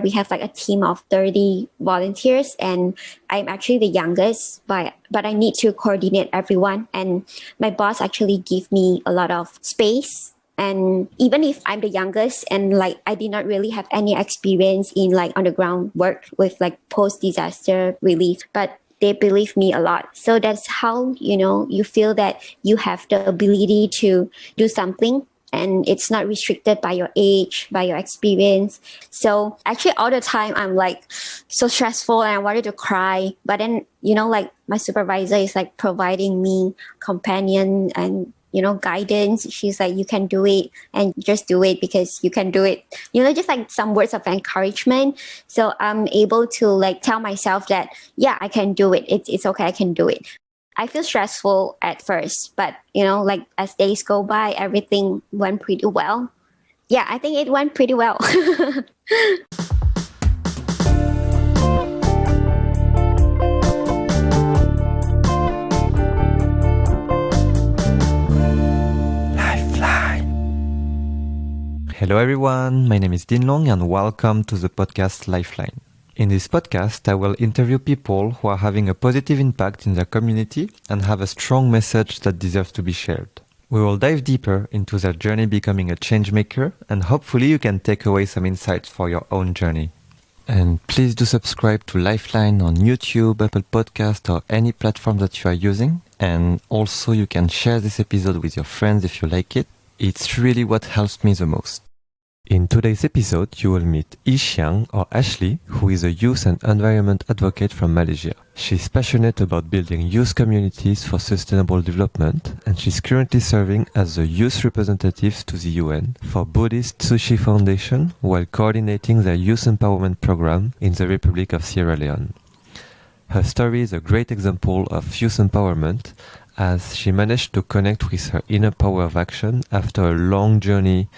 We have like a team of 30 volunteers, and I'm actually the youngest, but I need to coordinate everyone. And my boss actually give me a lot of space. And even if I'm the youngest and like I did not really have any experience in like underground work with like post disaster relief, but they believe me a lot. So that's how, you feel that you have the ability to do something, and it's not restricted by your age, by your experience. So actually all the time I'm like so stressful and I wanted to cry. But then, like my supervisor is like providing me companion and guidance. She's like, you can do it, and just do it because you can do it. Just like some words of encouragement. So I'm able to like tell myself that, yeah, I can do it. It's okay. I can do it. I feel stressful at first, but like as days go by, everything went pretty well. Yeah, I think it went pretty well. Hello everyone, my name is Din Long and welcome to the podcast Lifeline. In this podcast, I will interview people who are having a positive impact in their community and have a strong message that deserves to be shared. We will dive deeper into their journey becoming a change maker, and hopefully you can take away some insights for your own journey. And please do subscribe to Lifeline on YouTube, Apple Podcast or any platform that you are using. And also you can share this episode with your friends if you like it. It's really what helps me the most. In today's episode, you will meet Yee Siang, or Ashley, who is a youth and environment advocate from Malaysia. She's passionate about building youth communities for sustainable development, and she's currently serving as the youth representative to the UN for Buddhist Tzu Chi Foundation while coordinating their youth empowerment program in the Republic of Sierra Leone. Her story is a great example of youth empowerment, as she managed to connect with her inner power of action after a long journey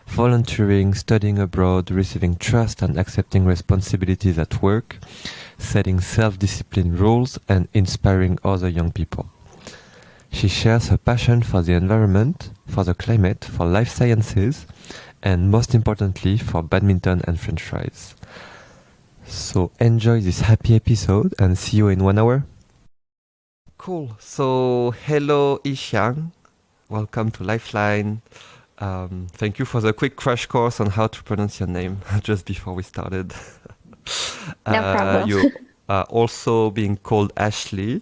volunteering, studying abroad, receiving trust and accepting responsibilities at work, setting self-discipline rules, and inspiring other young people. She shares her passion for the environment, for the climate, for life sciences, and most importantly, for badminton and French fries. So enjoy this happy episode and see you in 1 hour. Cool. So hello, Yee Siang. Welcome to Lifeline. Thank you for the quick crash course on how to pronounce your name just before we started. No problem. You are also being called Ashley,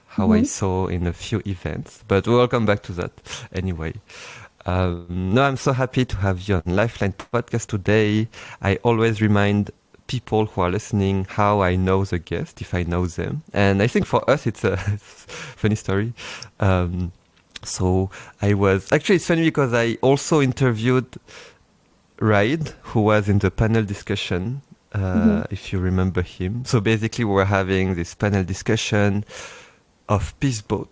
how I saw in a few events, but we'll come back to that anyway. No, I'm so happy to have you on Lifeline podcast today. I always remind people who are listening how I know the guest, if I know them. And I think for us, it's a funny story. So it's funny because I also interviewed Raid, who was in the panel discussion, if you remember him. So basically we were having this panel discussion of Peace Boat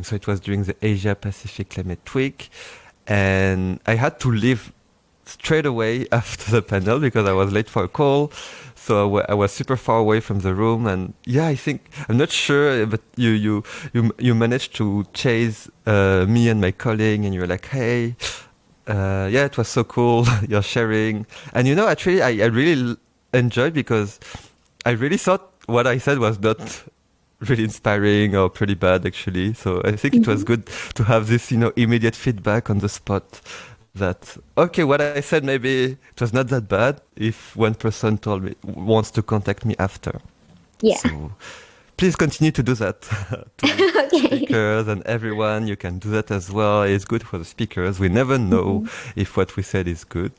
so it was during the Asia Pacific Climate Week. And I had to leave straight away after the panel because I was late for a call. So I was super far away from the room, and yeah, I'm not sure, but you managed to chase me and my colleague, and you were like, hey, yeah, it was so cool, you're sharing. And actually, I really enjoyed because I really thought what I said was not really inspiring or pretty bad, actually. So I think it was good to have this, immediate feedback on the spot. That, okay, what I said, maybe it was not that bad if one person wants to contact me after. Yeah. So please continue to do that to Okay. speakers and everyone. You can do that as well. It's good for the speakers. We never know if what we said is good.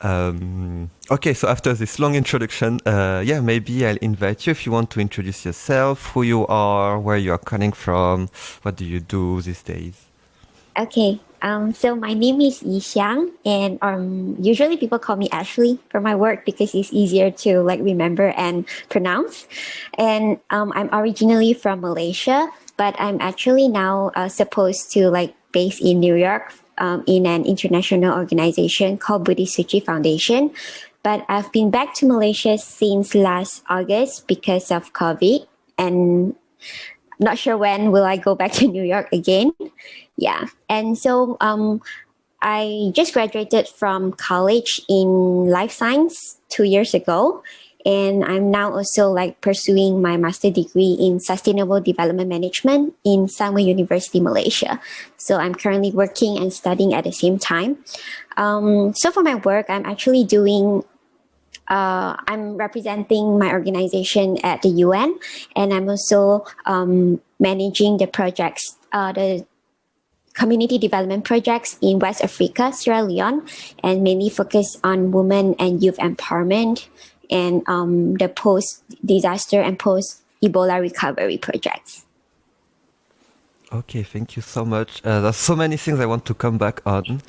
Okay, so after this long introduction, maybe I'll invite you if you want to introduce yourself, who you are, where you are coming from, what do you do these days? Okay. So my name is Yee Siang, and usually people call me Ashley for my work because it's easier to like remember and pronounce. And I'm originally from Malaysia, but I'm actually now supposed to like base in New York in an international organization called Buddhist Tzu Chi Foundation. But I've been back to Malaysia since last August because of COVID, and not sure when will I go back to New York again. Yeah. And so I just graduated from college in life science 2 years ago. And I'm now also like pursuing my master degree in sustainable development management in Sangway University, Malaysia. So I'm currently working and studying at the same time. So for my work, I'm representing my organization at the UN, and I'm also managing the projects, the community development projects in West Africa, Sierra Leone, and mainly focus on women and youth empowerment and the post-disaster and post-Ebola recovery projects. Okay, thank you so much. There's so many things I want to come back on.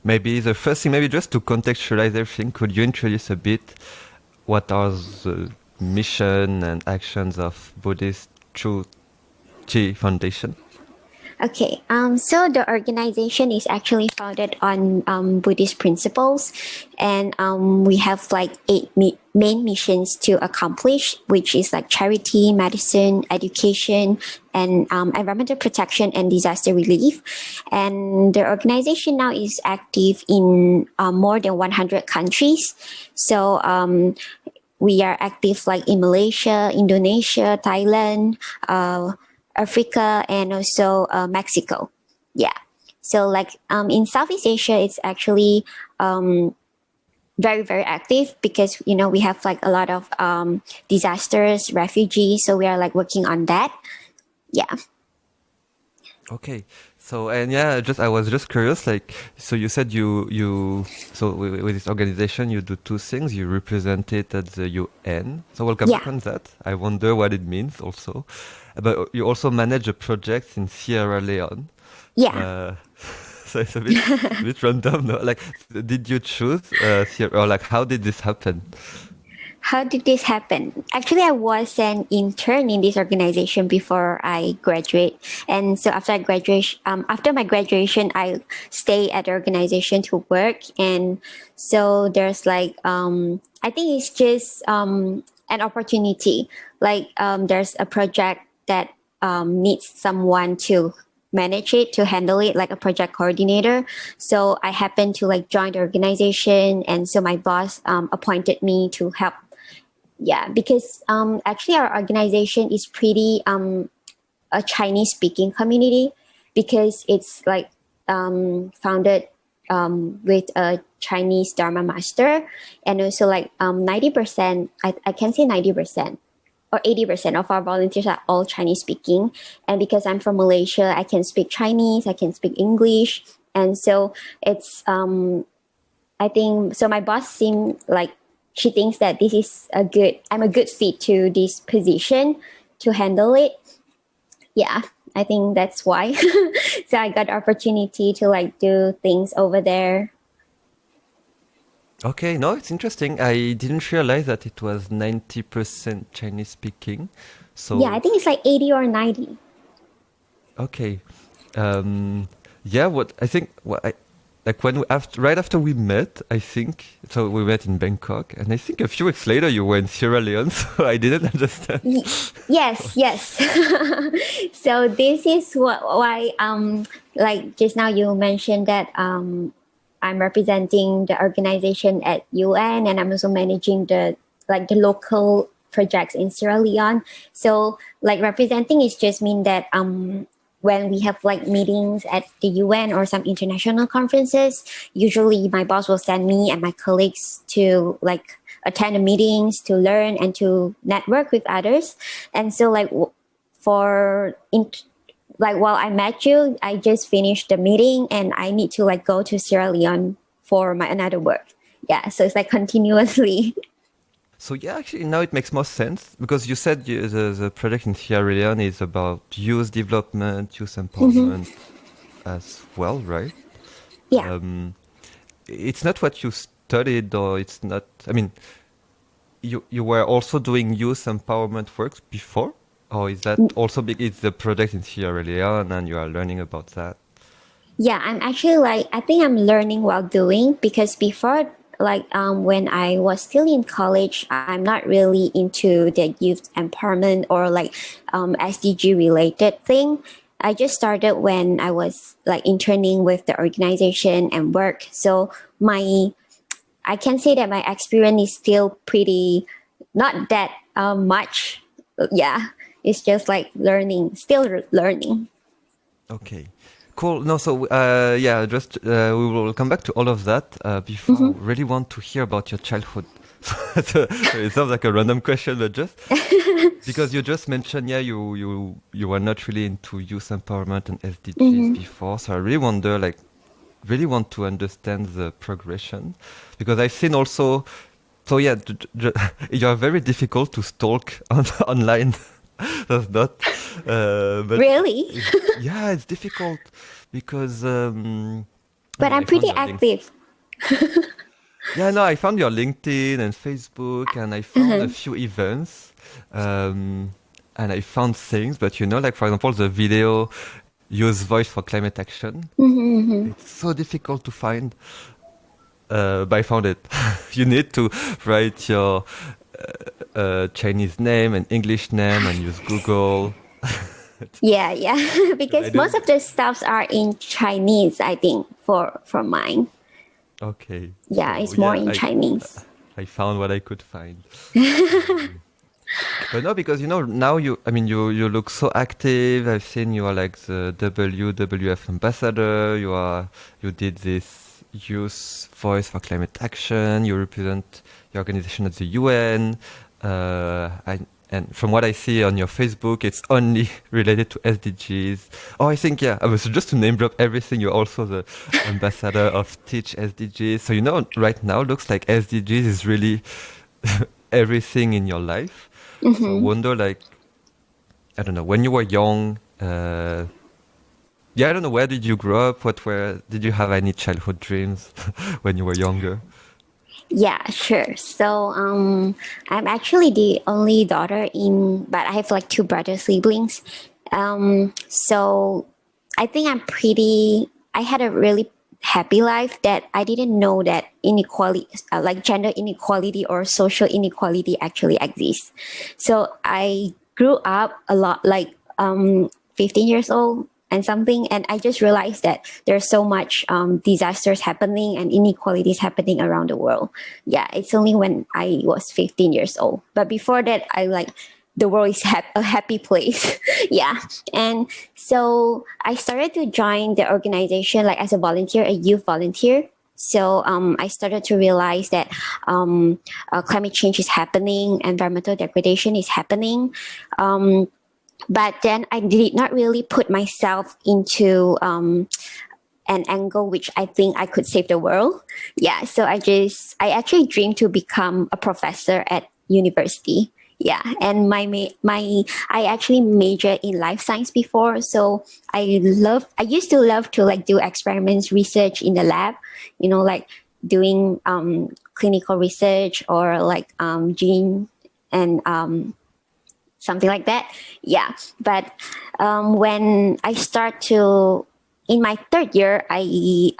Maybe the first thing, maybe just to contextualize everything, could you introduce a bit what are the mission and actions of Buddhist Tzu Chi Foundation? Okay, so the organization is actually founded on Buddhist principles, and we have like eight main missions to accomplish, which is like charity, medicine, education, and environmental protection and disaster relief. And the organization now is active in more than 100 countries. So we are active like in Malaysia, Indonesia, Thailand, Africa, and also Mexico. Yeah. So like in Southeast Asia, it's actually very, very active because, you know, we have like a lot of disasters, refugees. So we are like working on that. Yeah. Okay. So, and yeah, I was just curious, like, so you said so with this organization, you do two things. You represent it at the UN. So we'll come back on that. I wonder what it means also. But you also manage a project in Sierra Leone. Yeah. So it's a bit random, no? Like, did you choose Sierra, or like, how did this happen? How did this happen? Actually, I was an intern in this organization before I graduate, and so after my graduation, I stay at the organization to work. And so there's like, I think it's just an opportunity. Like, there's a project that needs someone to manage it, to handle it, like a project coordinator. So I happened to like join the organization, and so my boss appointed me to help. Yeah, because actually our organization is pretty a Chinese speaking community, because it's like founded with a Chinese Dharma master, and also like 90%, I can say 90% or 80% of our volunteers are all Chinese speaking. And because I'm from Malaysia, I can speak Chinese, I can speak English. And so it's, I think, so my boss seemed like, she thinks that I'm a good fit to this position to handle it. Yeah, I think that's why. So I got the opportunity to like do things over there. Okay, no, it's interesting. I didn't realize that it was 90% Chinese speaking. So yeah, I think it's like 80 or 90. Okay. Yeah, right after we met, I think, so we met in Bangkok, and I think a few weeks later you were in Sierra Leone, so I didn't understand. Yes. So this is why like just now you mentioned that I'm representing the organization at UN, and I'm also managing the local projects in Sierra Leone. So like representing is just mean that when we have like meetings at the UN or some international conferences, usually my boss will send me and my colleagues to like attend the meetings, to learn and to network with others. And so like while I met you, I just finished the meeting and I need to like go to Sierra Leone for my another work. Yeah, so it's like continuously. So yeah, actually now it makes more sense, because you said the project in Sierra Leone is about youth development, youth empowerment as well, right? Yeah. It's not what you studied, or it's not, I mean, you were also doing youth empowerment work before? Or is that also it's the project in Sierra Leone and you are learning about that? Yeah, I'm actually I think I'm learning while doing, because before when I was still in college, I'm not really into the youth empowerment or SDG related thing. I just started when I was like interning with the organization and work. So I can say that my experience is still pretty, not that much. Yeah, it's just like learning, still learning. Okay, cool. No, so yeah, just we will come back to all of that. Before, I really want to hear about your childhood. So it sounds like a random question, but just because you just mentioned, yeah, you were not really into youth empowerment and SDGs before. So I really wonder, like, really want to understand the progression, because I've seen also. So yeah, you're very difficult to stalk online. That's not. But Really? yeah, it's difficult because. But I I'm found pretty your link. active. Yeah, no, I found your LinkedIn and Facebook, and I found a few events, and I found things. But like for example, the video "Use Voice for Climate Action." It's so difficult to find. But I found it. You need to write your Chinese name and English name and use Google. Yeah, I because most don't. of the stuffs are in Chinese, I think, for mine. Okay, Yeah, so it's more yeah, in Chinese. I found what I could find. But no, because now you look so active. I've seen you are like the WWF ambassador. You did this Youth Voice for Climate Action. You represent your organization at the UN. And from what I see on your Facebook, it's only related to SDGs. Oh, I think, yeah, I was just to name drop everything. You're also the ambassador of Teach SDGs. So, right now looks like SDGs is really everything in your life. So I wonder, like, I don't know, when you were young, yeah, I don't know, where did you grow up? Did you have any childhood dreams when you were younger? Yeah, sure. So, I'm actually the only daughter but I have like two brother siblings. So I think I had a really happy life that I didn't know that inequality, like gender inequality or social inequality actually exists. So I grew up a lot, like, 15 years old and something, and I just realized that there's so much disasters happening and inequalities happening around the world. Yeah, it's only when I was 15 years old, but before that I like the world is a happy place. Yeah, and so I started to join the organization like as a volunteer, a youth volunteer. So I started to realize that climate change is happening, environmental degradation is happening. But then I did not really put myself into an angle which I think I could save the world. Yeah, so I actually dreamed to become a professor at university. Yeah, and I actually majored in life science before, so I used to love to like do experiments, research in the lab, like doing clinical research or like gene and something like that. Yeah, but when I start to in my third year, I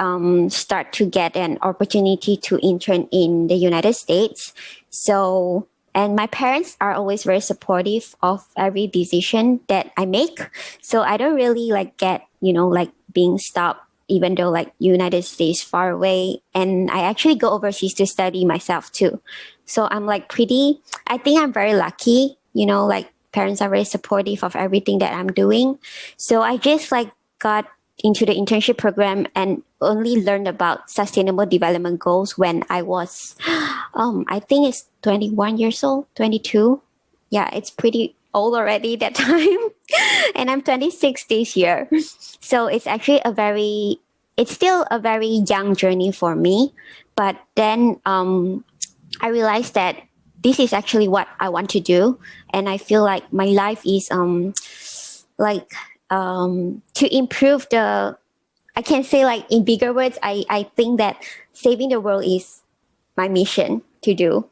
start to get an opportunity to intern in the United States. So, and my parents are always very supportive of every decision that I make. So I don't really like get, like being stopped, even though like United States far away. And I actually go overseas to study myself too. So I'm like I think I'm very lucky, like parents are very supportive of everything that I'm doing. So I just like got into the internship program and only learned about sustainable development goals when I was, I think it's 21 years old, 22. Yeah, it's pretty old already that time. And I'm 26 this year. So it's actually it's still a very young journey for me. But then I realized that this is actually what I want to do. And I feel like my life is like to improve I can say like in bigger words, I think that saving the world is my mission to do.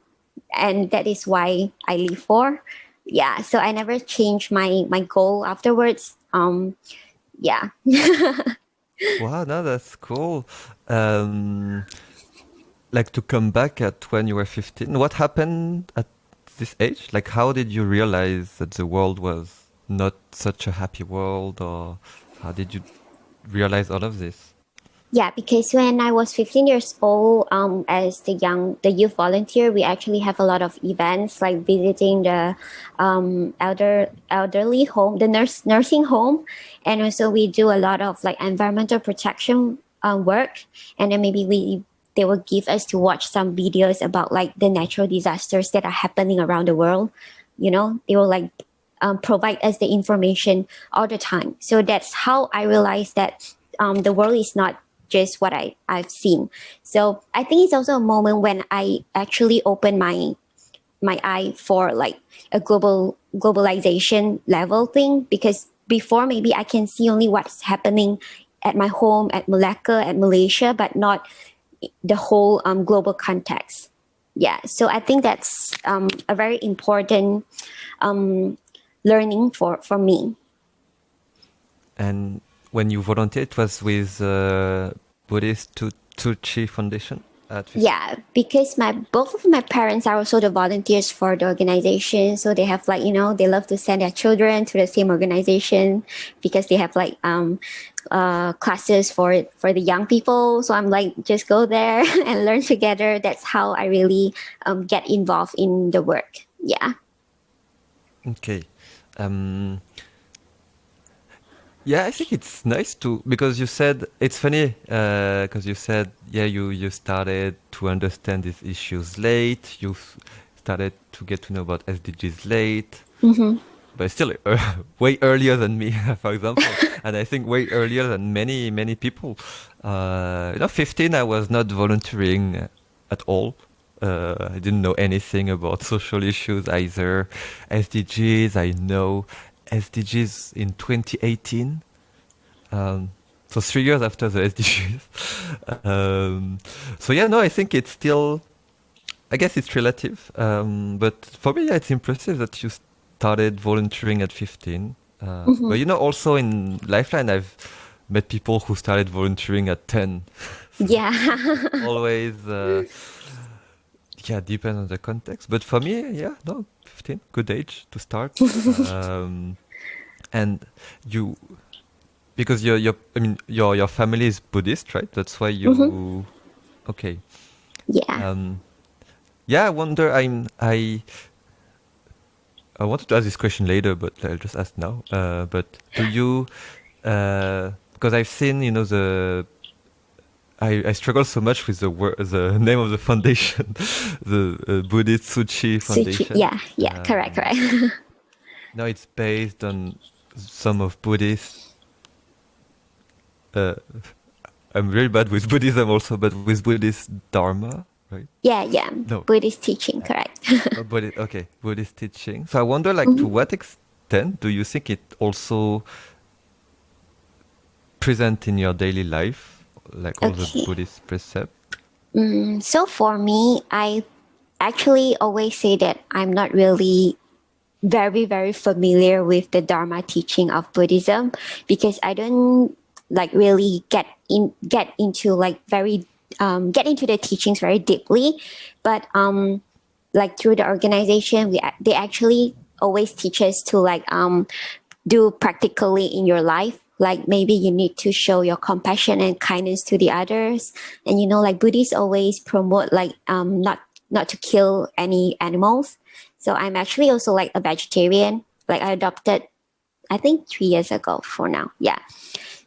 And that is why I live for. Yeah. So I never changed my goal afterwards. Yeah. Wow, no, that's cool. Um, like to come back at when you were 15, what happened at this age? Like, how did you realize that the world was not such a happy world, or how did you realize all of this? Yeah, because when I was 15 years old, as the youth volunteer, we actually have a lot of events like visiting the elderly home, the nursing home, and also we do a lot of like environmental protection work, and then maybe they will give us to watch some videos about like the natural disasters that are happening around the world. They will like provide us the information all the time. So that's how I realized that the world is not just what I've seen. So I think it's also a moment when I actually opened my eye for like a globalization level thing, because before maybe I can see only what's happening at my home, at Malacca, at Malaysia, but not the whole global context. Yeah, so I think that's a very important learning for me. And when you volunteered, it was with Buddhist Tzu Chi Foundation at 15? Yeah, because my both of my parents are also the volunteers for the organization, so they have like they love to send their children to the same organization because they have like classes for the young people. So I'm like, just go there and learn together. That's how I really get involved in the work. Yeah. Okay. Um, Yeah, I think it's nice to, because you said it's funny because you said, yeah, you started to understand these issues late. Started to get to know about SDGs late, but still way earlier than me, for example, and I think way earlier than many people. 15, I was not volunteering at all. I didn't know anything about social issues either. SDGs, I know SDGs in 2018. So 3 years after the SDGs. So yeah, no, I think it's still, I guess it's relative. But for me, yeah, it's impressive that you started volunteering at 15. But also in Lifeline, I've met people who started volunteering at 10. Yeah. Always, yeah, depends on the context. But for me, yeah, no, 15, good age to start. And you, because your family is Buddhist, right? That's why you, okay. Yeah. Yeah, I wonder. I wanted to ask this question later, but I'll just ask now. But do you? Because I've seen, I struggle so much with the name of the foundation, the Buddhist Tzu Chi Sushi. Foundation. Yeah. Correct. Now it's based on some of Buddhist. Uh, I'm very bad with Buddhism also, but with Buddhist Dharma, right? Yeah. No, Buddhist teaching. Correct. Okay, Buddhist teaching. So I wonder, like, to what extent do you think it also present in your daily life, like all the Okay. Buddhist precepts? So for me, I actually always say that I'm not really very, very familiar with the Dharma teaching of Buddhism, because I don't like really get into like very get into the teachings very deeply. But like through the organization, they actually always teach us to like do practically in your life. Like maybe you need to show your compassion and kindness to the others. And like Buddhists always promote like not to kill any animals. So I'm actually also like a vegetarian. Like I adopted, I think 3 years ago for now. Yeah.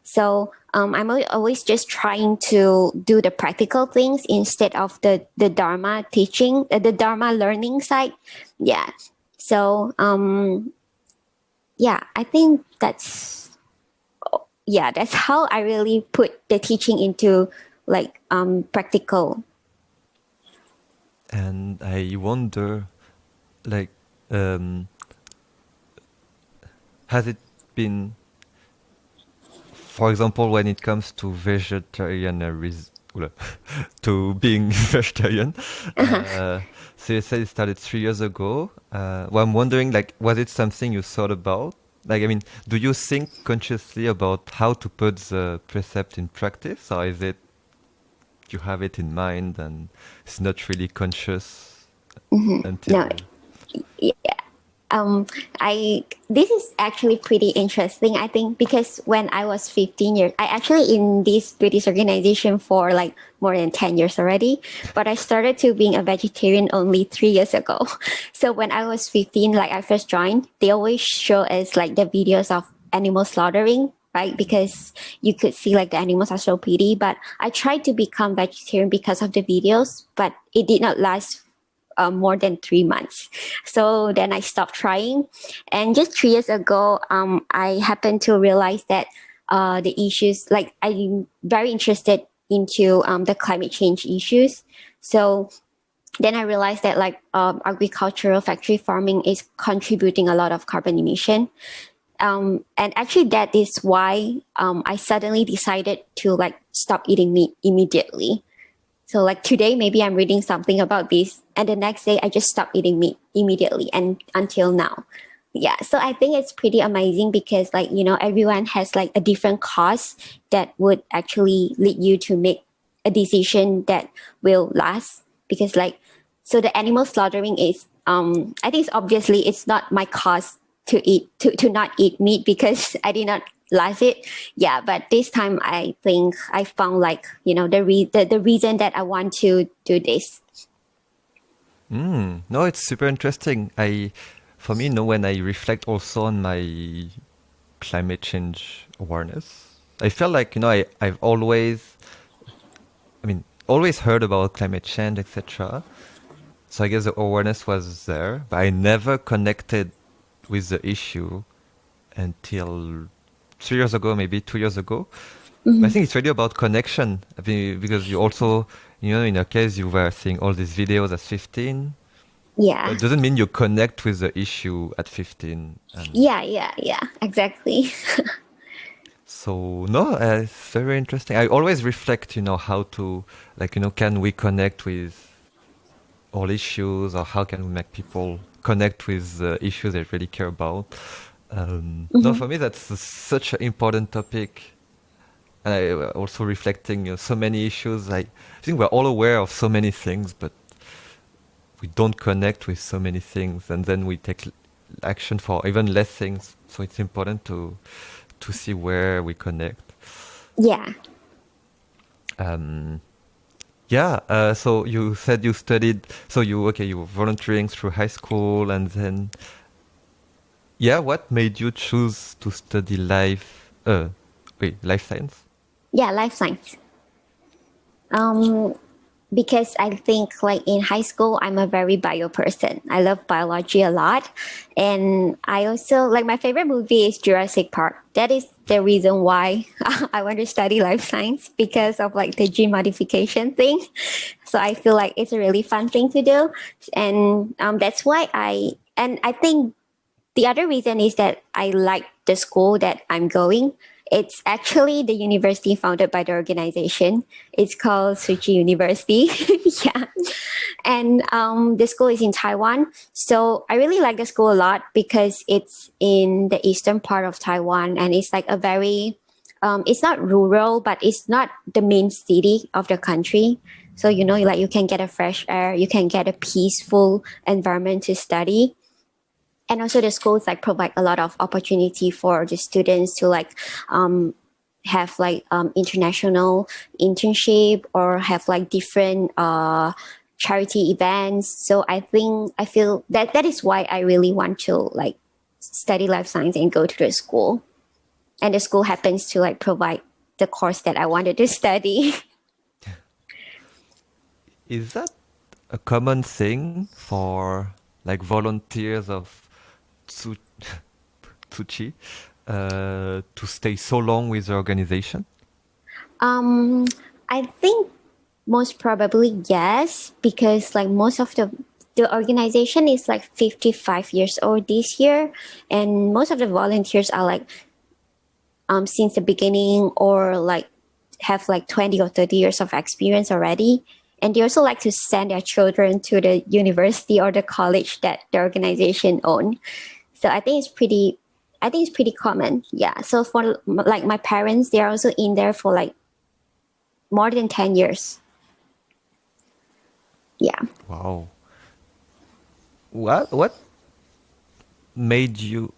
So I'm always just trying to do the practical things instead of the Dharma teaching, the Dharma learning side. Yeah. So yeah, I think that's how I really put the teaching into like practical. And I wonder, like, has it been, for example, when it comes to vegetarianism, to being vegetarian? So you said it started 3 years ago. Well, I'm wondering, like, was it something you thought about? Like, I mean, do you think consciously about how to put the precept in practice, or is it you have it in mind and it's not really conscious No, until? yeah. I this is actually pretty interesting, I think, because when I was 15 years, I actually in this British organization for like more than 10 years already, but I started to being a vegetarian only 3 years ago. So when I was 15, like I first joined, they always show us like the videos of animal slaughtering, right? Because you could see like the animals are so pretty. But I tried to become vegetarian because of the videos, but it did not last more than 3 months. So then I stopped trying. And just 3 years ago, I happened to realize that the issues, like I'm very interested into the climate change issues. So then I realized that like agricultural factory farming is contributing a lot of carbon emission. And actually that is why I suddenly decided to like stop eating meat immediately. So like today, maybe I'm reading something about this, and the next day I just stop eating meat immediately, and until now. Yeah, so I think it's pretty amazing because like, everyone has like a different cause that would actually lead you to make a decision that will last. Because like, so the animal slaughtering is, I think it's obviously it's not my cause to not eat meat because I did not last it. Yeah, but this time I think I found like, the reason that I want to do this. No, it's super interesting. For me, when I reflect also on my climate change awareness, I felt like, I've always heard about climate change, etc. So I guess the awareness was there, but I never connected with the issue until 3 years ago, maybe 2 years ago. I think it's really about connection. I mean, because you also, in your case, you were seeing all these videos at 15, but Yeah. it doesn't mean you connect with the issue at 15. And Yeah, exactly. so, no, it's very interesting. I always reflect, how to, like, can we connect with all issues, or how can we make people connect with the issues they really care about? No, for me, that's such an important topic. And I also reflecting, so many issues. I think we're all aware of so many things, but we don't connect with so many things, and then we take action for even less things. So it's important to see where we connect. Yeah. Um, yeah. So you said you studied. So you were volunteering through high school, and then yeah. What made you choose to study life science? Yeah, life science. Um, because I think like in high school, I'm a very bio person. I love biology a lot. And I also like my favorite movie is Jurassic Park. That is the reason why I want to study life science because of like the gene modification thing. So I feel like it's a really fun thing to do. And that's why and I think the other reason is that I like the school that I'm going. It's actually the university founded by the organization. It's called Tzu Chi University. Yeah. And the school is in Taiwan. So I really like the school a lot because it's in the eastern part of Taiwan and it's like a very, it's not rural, but it's not the main city of the country. So, like you can get a fresh air, you can get a peaceful environment to study. And also the schools like provide a lot of opportunity for the students to like have like international internship or have like different charity events. So I feel that is why I really want to like study life science and go to the school. And the school happens to like provide the course that I wanted to study. Is that a common thing for like volunteers of Tzu, Tucci to stay so long with the organization? I think most probably yes, because like most of the organization is like 55 years old this year, and most of the volunteers are like since the beginning or like have like 20 or 30 years of experience already. And they also like to send their children to the university or the college that the organization own. So I think it's pretty common. Yeah. So for like my parents, they're also in there for like more than 10 years. Yeah. Wow. What made you?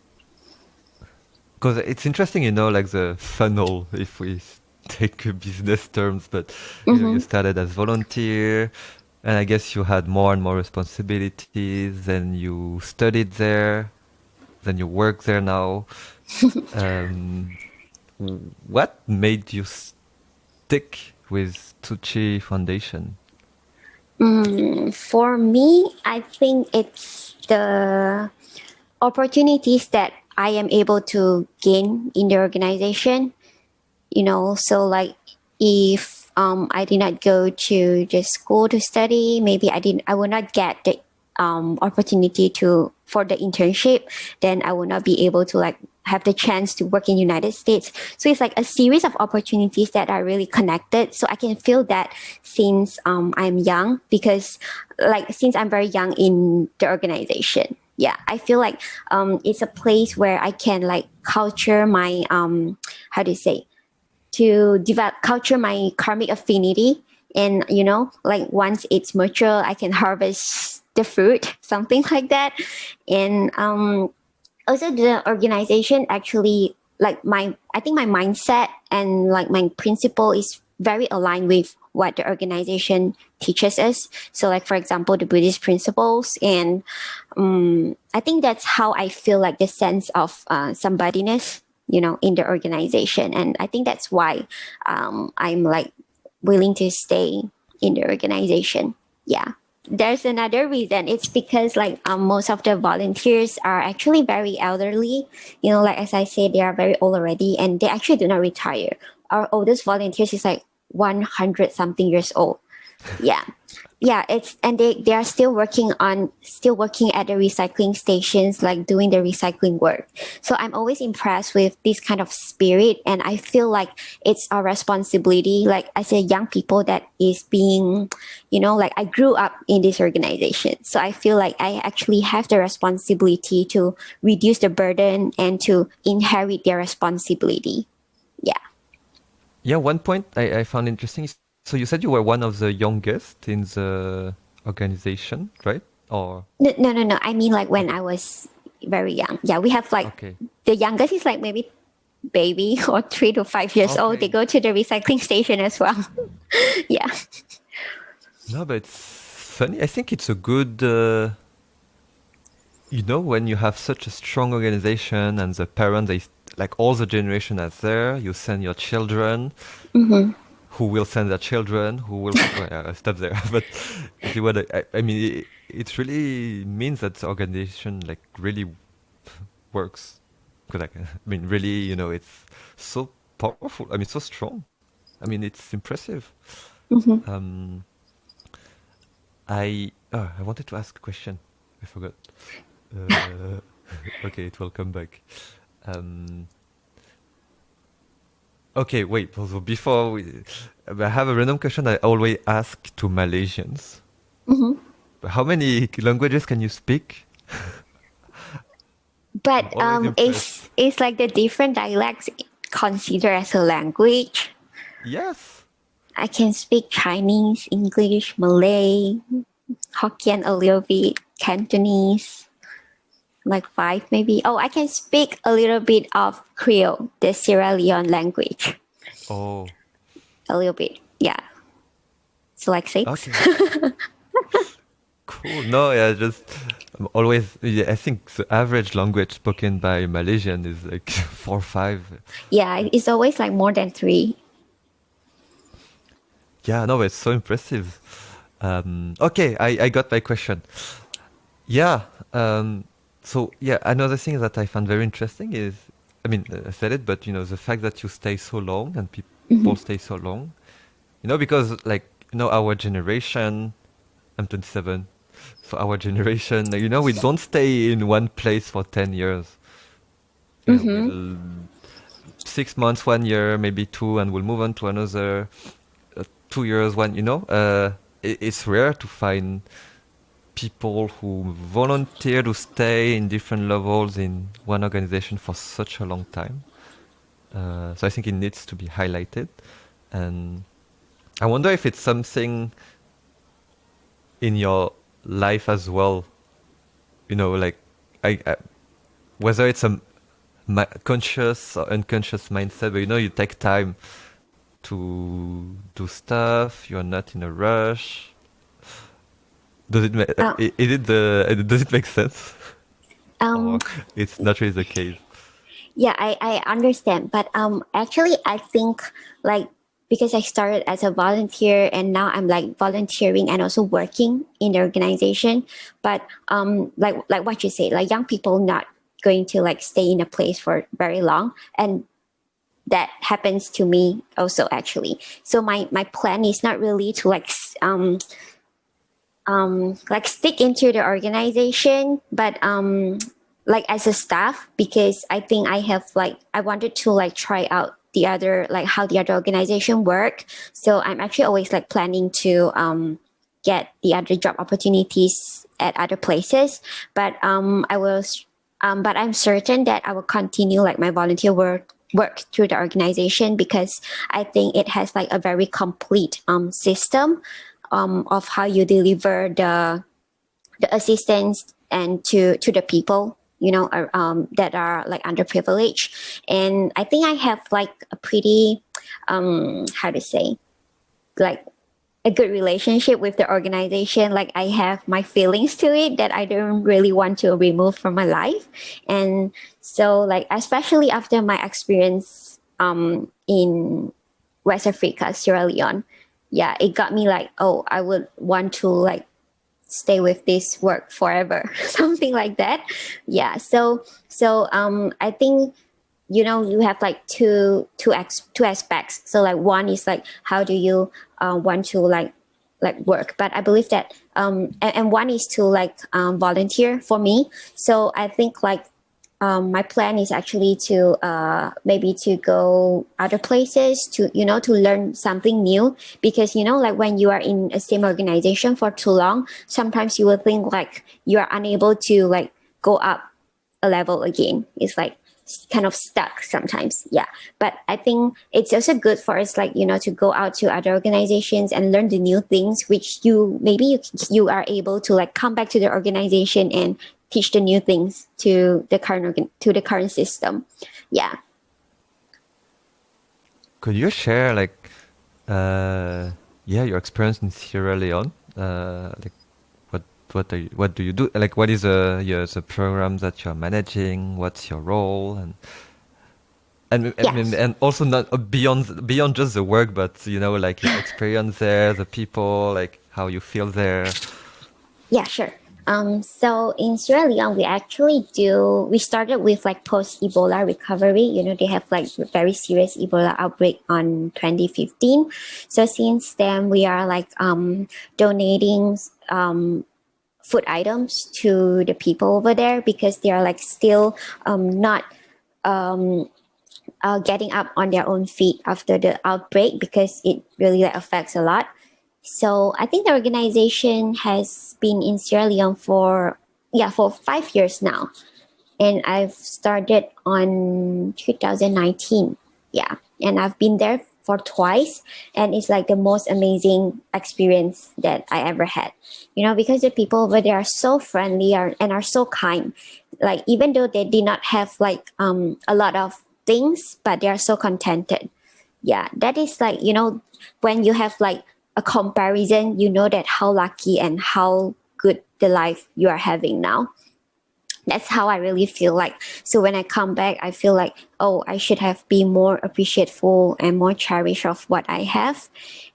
Because it's interesting, like the funnel, if we take business terms, but you Mm-hmm. started as volunteer, and I guess you had more and more responsibilities, then you studied there, then you work there now. Um, what made you stick with Tucci Foundation? For me, I think it's the opportunities that I am able to gain in the organization. So like if I did not go to just school to study, maybe I will not get the opportunity to for the internship, then I will not be able to like have the chance to work in United States. So it's like a series of opportunities that are really connected. So I can feel that since I'm young, because like since I'm very young in the organization. Yeah, I feel like it's a place where I can like culture my how do you say, to develop culture my karmic affinity, and like once it's mature I can harvest the fruit something like that. And also the organization actually like my I think my mindset and like my principle is very aligned with what the organization teaches us. So like for example the Buddhist principles, and I think that's how I feel like the sense of somebodyness, in the organization. And I think that's why I'm like willing to stay in the organization. Yeah. There's another reason. It's because like most of the volunteers are actually very elderly. Like as I said, they are very old already, and they actually do not retire. Our oldest volunteers is like 100 something years old. Yeah. Yeah, it's and they are still working at the recycling stations, like doing the recycling work. So I'm always impressed with this kind of spirit, and I feel like it's our responsibility, like as a young people that is being, like I grew up in this organization. So I feel like I actually have the responsibility to reduce the burden and to inherit their responsibility. Yeah. Yeah, one point I found interesting is, so you said you were one of the youngest in the organization, right? Or No, no, no, no. I mean, like when okay, I was very young. Yeah, we have like okay, the youngest is like maybe baby or 3 to 5 years old. They okay. go to the recycling station as well. Yeah. No, but it's funny. I think it's a good, when you have such a strong organization and the parents, like all the generation are there. You send your children, Mm-hmm. who will send their children, who will. Well, I'll stop there. But you see what I mean? It really means that the organization like really works. Because like, I mean, really, it's so powerful. I mean, so strong. I mean, it's impressive. Mm-hmm. Um, I wanted to ask a question. I forgot. Uh, okay, it will come back. Um, okay, wait. So before I have a random question I always ask to Malaysians. Mm-hmm. How many languages can you speak? I'm But always is impressed. is like the different dialects considered as a language? Yes. I can speak Chinese, English, Malay, Hokkien a little bit, Cantonese, like five maybe. Oh, I can speak a little bit of Creole, the Sierra Leone language. Oh, A little bit, yeah. So like six. okay. Cool. No, yeah, just I'm always. Yeah, I think the average language spoken by Malaysian is like 4 or 5. Yeah, it's always like more than three. Yeah, no, it's so impressive. Okay, I got my question. Yeah. So yeah, another thing that I found very interesting is, I mean, I said it, but the fact that you stay so long and people stay so long. Because like our generation, I'm 27, so our generation, we don't stay in one place for 10 years. Mm-hmm. We'll 6 months, 1 year, maybe two, and we'll move on to another 2 years. It's rare to find people who volunteer to stay in different levels in one organization for such a long time. So I think it needs to be highlighted. And I wonder if it's something in your life as well. Like I whether it's a conscious or unconscious mindset, but you take time to do stuff. You're not in a rush. Does it Uh, does it make sense? Or um, it's not really the case? yeah, I understand. But actually, I think like because I started as a volunteer and now I'm like volunteering and also working in the organization. But like what you say, like young people not going to like stay in a place for very long, and that happens to me also actually. So my plan is not really to like stick into the organization, but like as a staff, because I think I have like I wanted to like try out the other like how the other organization work. So I'm actually always like planning to get the other job opportunities at other places. But but I'm certain that I will continue like my volunteer work through the organization, because I think it has like a very complete system of how you deliver the assistance and to the people that are like underprivileged. And I think I have like a pretty how to say, like a good relationship with the organization. Like I have my feelings to it that I don't really want to remove from my life. And so like especially after my experience in West Africa, Sierra Leone, yeah, it got me like, oh, I would want to like stay with this work forever, something like that. Yeah. So I think you have like two aspects. So like one is like how do you want to like work, but I believe that and one is to like volunteer for me. So I think like my plan is actually to maybe to go other places to learn something new, because like when you are in a same organization for too long, sometimes you will think like you are unable to like go up a level again. It's like kind of stuck sometimes. Yeah. But I think it's also good for us like to go out to other organizations and learn the new things, which you are able to like come back to the organization and teach the new things to the current system. Yeah. Could you share your experience in Sierra Leone? Like what do you do? Like what is the program that you're managing? What's your role? Yeah. And also not beyond just the work, but like your experience there, the people, like how you feel there. Yeah, sure. So in Sierra Leone, we started with like post Ebola recovery. They have like very serious Ebola outbreak on 2015. So since then, we are like donating food items to the people over there, because they are like still not getting up on their own feet after the outbreak, because it really like, affects a lot. So I think the organization has been in Sierra Leone for 5 years now, and I've started on 2019. Yeah, and I've been there for twice, and it's like the most amazing experience that I ever had. Because the people over there are so friendly and are so kind. Like even though they did not have like a lot of things, but they are so contented. Yeah, that is like when you have like a comparison, that how lucky and how good the life you are having now. That's how I really feel like. So when I come back, I feel like, oh, I should have been more appreciative and more cherish of what I have.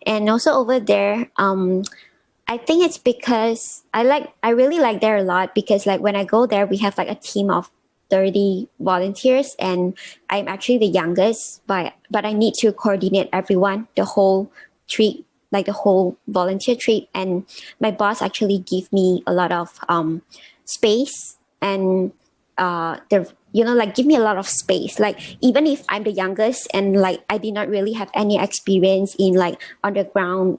And also over there, I think it's because I really like there a lot, because like when I go there, we have like a team of 30 volunteers, and I'm actually the youngest, but I need to coordinate everyone, the whole trip, like the whole volunteer trip. And my boss actually give me a lot of space, and like give me a lot of space. Like even if I'm the youngest and like I did not really have any experience in like underground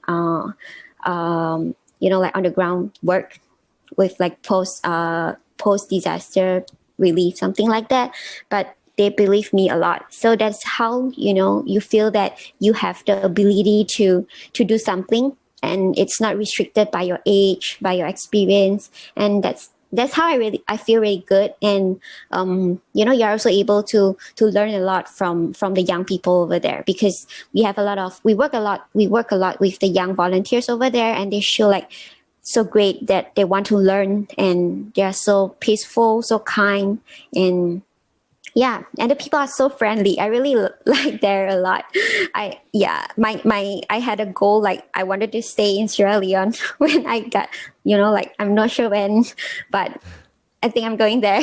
like underground work with like post disaster relief, something like that, but they believe me a lot. So that's how you feel that you have the ability to do something, and it's not restricted by your age, by your experience. And that's how I feel really good. And you're also able to learn a lot from the young people over there, because we work a lot with the young volunteers over there, and they show like so great that they want to learn, and they're so peaceful, so kind, and yeah, and the people are so friendly. I really like there a lot. I had a goal, like I wanted to stay in Sierra Leone when I got, like I'm not sure when, but I think I'm going there.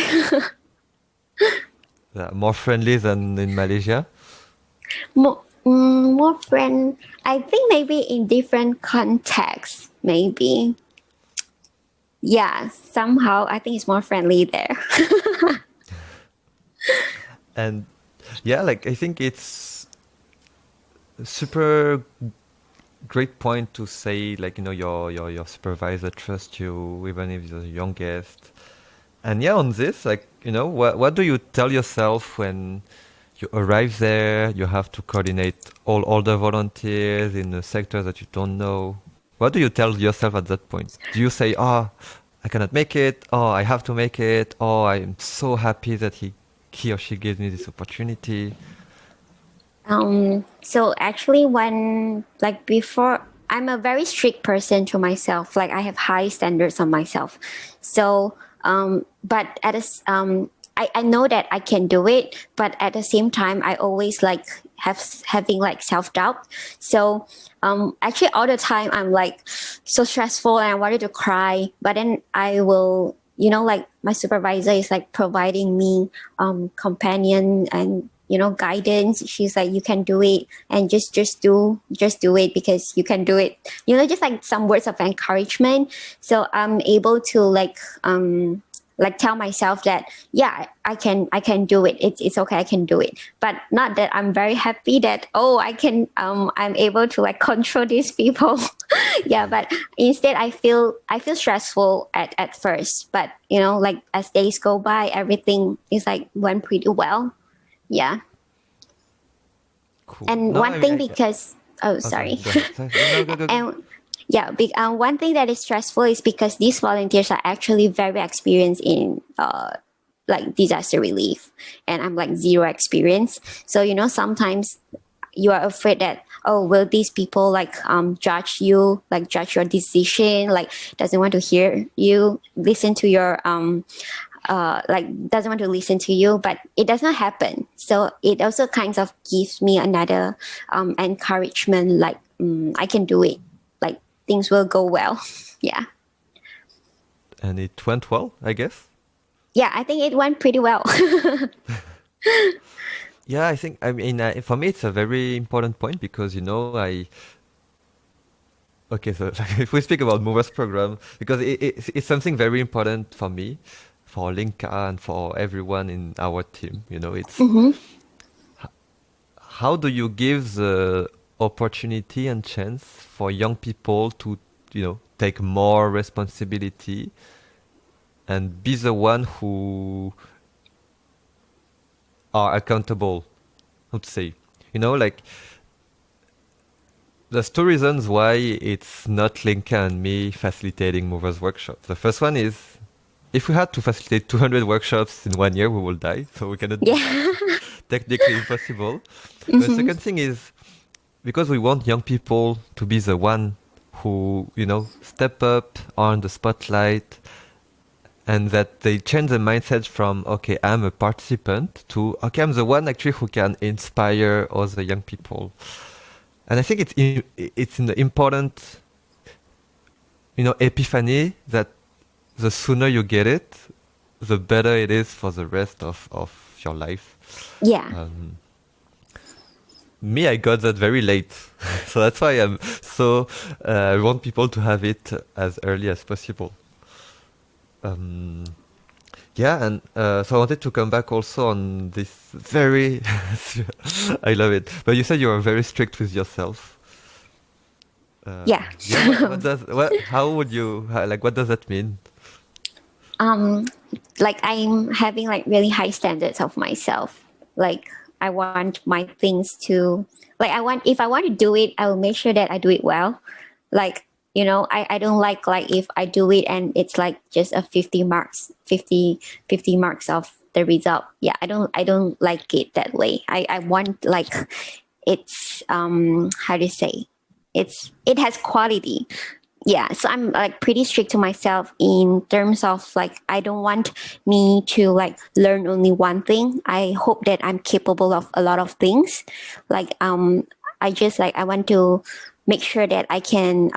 More friendly than in Malaysia? More friend. I think maybe in different contexts, maybe. Yeah, somehow I think it's more friendly there. And yeah, like I think it's a super great point to say, like, your supervisor trusts you even if you're the youngest. And yeah, on this, like, what do you tell yourself when you arrive there, you have to coordinate all the volunteers in a sector that you don't know? What do you tell yourself at that point? Do you say, oh, I cannot make it, oh, I have to make it, oh, I'm so happy that he or she gives me this opportunity? So actually, before, I'm a very strict person to myself. Like I have high standards on myself. So, but I know that I can do it, but at the same time, I always like having like self-doubt. So, actually all the time I'm like so stressful and I wanted to cry, but then I will, like my supervisor is like providing me, companion and, guidance. She's like, you can do it, and just do it because you can do it. Just like some words of encouragement. So I'm able to like tell myself that, yeah, I can do it. It's okay. I can do it. But not that I'm very happy that, I'm able to like control these people. Yeah. But instead I feel stressful at first, but like as days go by, everything is like went pretty well. Yeah. Cool. And No, one thing, I because, oh, sorry, sorry. go ahead. No, go. And yeah, one thing that is stressful is because these volunteers are actually very experienced in like disaster relief, and I'm like zero experience. So sometimes you are afraid that, oh, will these people like judge you, like judge your decision, like doesn't want to hear you, listen to your like doesn't want to listen to you, but it does not happen. So it also kind of gives me another encouragement, like I can do it, like things will go well. Yeah. And it went well, I guess. Yeah, I think it went pretty well. Yeah, I mean, for me, it's a very important point because, okay, so if we speak about Movers program, because it's something very important for me, for Linka, and for everyone in our team. It's Mm-hmm. how do you give the opportunity and chance for young people to, take more responsibility and be the one who are accountable, how to say, like there's two reasons why it's not Linka and me facilitating Movers workshops. The first one is, if we had to facilitate 200 workshops in 1 year, we will die. So we cannot do Yeah. that. Technically impossible. The Mm-hmm. second thing is, because we want young people to be the one who, step up on the spotlight, and that they change the mindset from, okay, I'm a participant, to, okay, I'm the one actually who can inspire other young people. And I think it's an important, epiphany that the sooner you get it, the better it is for the rest of your life. Yeah. Me, I got that very late. So that's why I want people to have it as early as possible. Yeah, and so I wanted to come back also on this very, I love it. But you said you are very strict with yourself. Yeah. Yeah, what does that mean? Like I'm having like really high standards of myself. Like I want my things to, like if I want to do it, I will make sure that I do it well. Like I don't like if I do it and it's like just a 50 marks of the result. Yeah, I don't like it that way. I want like it's how to say, it has quality. Yeah, so I'm like pretty strict to myself in terms of like I don't want me to like learn only one thing. I hope that I'm capable of a lot of things. Like I want to make sure that I can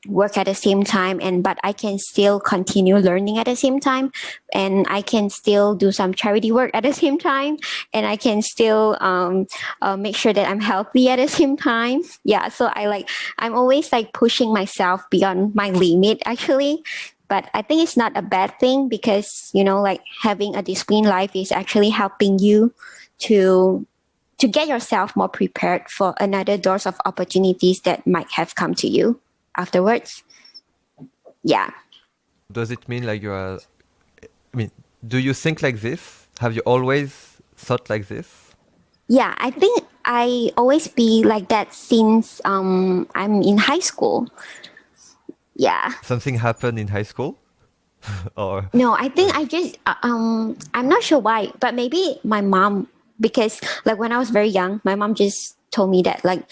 work at the same time, but I can still continue learning at the same time, and I can still do some charity work at the same time, and I can still make sure that I'm healthy at the same time. Yeah, so I'm always like pushing myself beyond my limit actually. But I think it's not a bad thing because like having a disciplined life is actually helping you to get yourself more prepared for another doors of opportunities that might have come to you afterwards. Yeah. Does it mean like you are, I mean, do you think like this? Have you always thought like this? Yeah, I think I always be like that since I'm in high school. Yeah. Something happened in high school? Or No, I think I just I'm not sure why, but maybe my mom, because like when I was very young, my mom just told me that like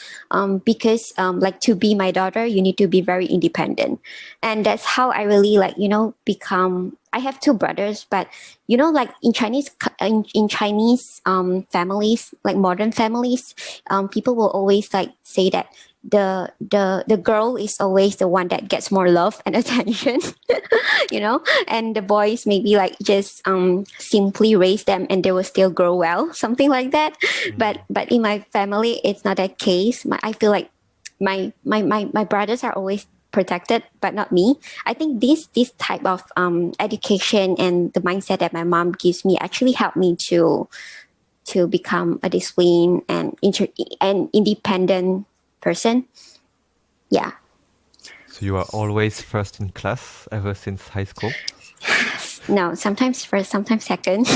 because like to be my daughter, you need to be very independent, and that's how I really like become. I have two brothers, but like in Chinese families, like modern families, people will always like say that the girl is always the one that gets more love and attention. And the boys maybe like just simply raise them and they will still grow well, something like that. But in my family it's not that case. I feel like my brothers are always protected, but not me. I think this type of education and the mindset that my mom gives me actually helped me to become a disciplined and independent person. Yeah. so you are always first in class ever since high school? No, sometimes first, sometimes second.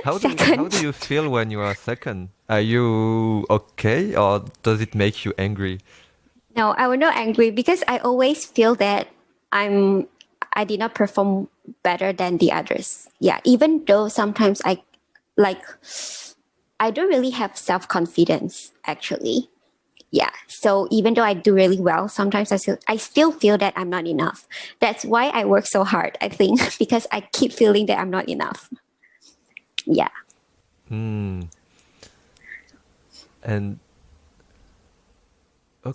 How Second. do you feel when you are second? Are you okay, or does it make you angry? No, I was not angry because I always feel that I did not perform better than the others. Yeah, even though sometimes like I don't really have self-confidence actually. Yeah. So even though I do really well, sometimes I still feel that I'm not enough. That's why I work so hard, I think, because I keep feeling that I'm not enough. Yeah. Hmm. And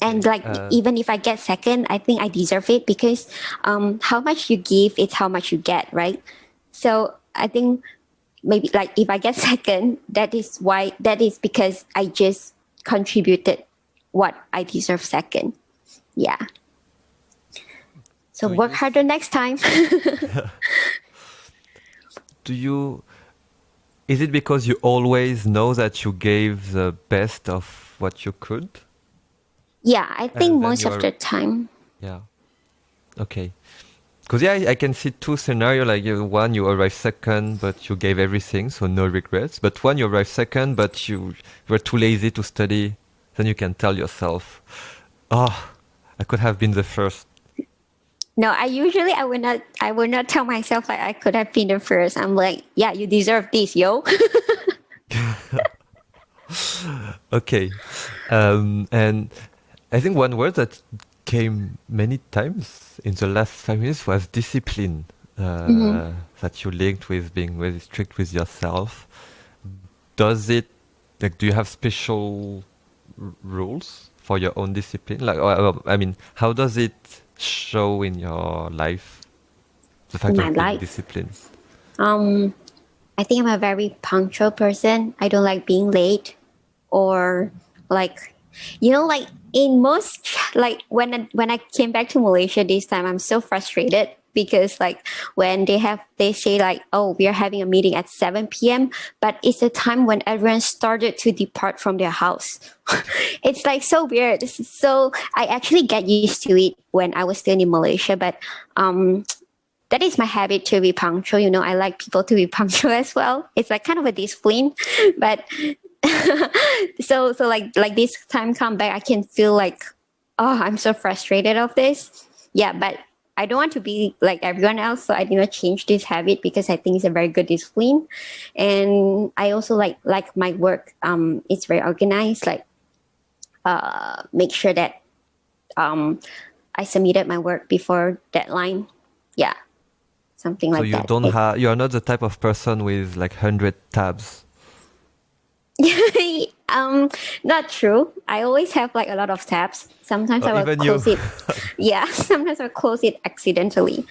And okay. like even if I get second, I think I deserve it because how much you give is how much you get, right? So I think maybe like if I get second, that is because I just contributed what I deserve second. Yeah. So Do work you harder next time. do you is it because you always know that you gave the best of what you could, Yeah, I think and then most you of are, the time. yeah, okay. Because yeah, I can see two scenarios. Like one, you arrive second, but you gave everything, so no regrets. But one, you arrive second, but you were too lazy to study. Then you can tell yourself, "Oh, I could have been the first." No, I would not tell myself like I could have been the first. I'm like, yeah, you deserve this, yo. Okay, and I think one word that came many times in the last 5 minutes was discipline. Hmm. That you linked with being very strict with yourself. Does it, like, do you have special rules for your own discipline? Like, I mean, how does it show in your life, the In fact my of being life. disciplined? Um, I think I'm a very punctual person. I don't like being late or like like in most like when I came back to Malaysia this time, I'm so frustrated because like when they say like, oh, we are having a meeting at 7 p.m., but it's the time when everyone started to depart from their house. It's like so weird. So I actually get used to it when I was still in Malaysia, but um that is my habit to be punctual. I like people to be punctual as well. It's like kind of a discipline, but so like this time come back, I can feel like, oh, I'm so frustrated of this. Yeah, but I don't want to be like everyone else, so I did not change this habit because I think it's a very good discipline. And I also like my work. It's very organized. Like make sure that I submitted my work before deadline. Yeah, something So like you that. don't have, you are not the type of person with like 100 tabs. Not true. I always have like a lot of tabs. Sometimes I will Even you. close it. Yeah, sometimes I'll close it accidentally.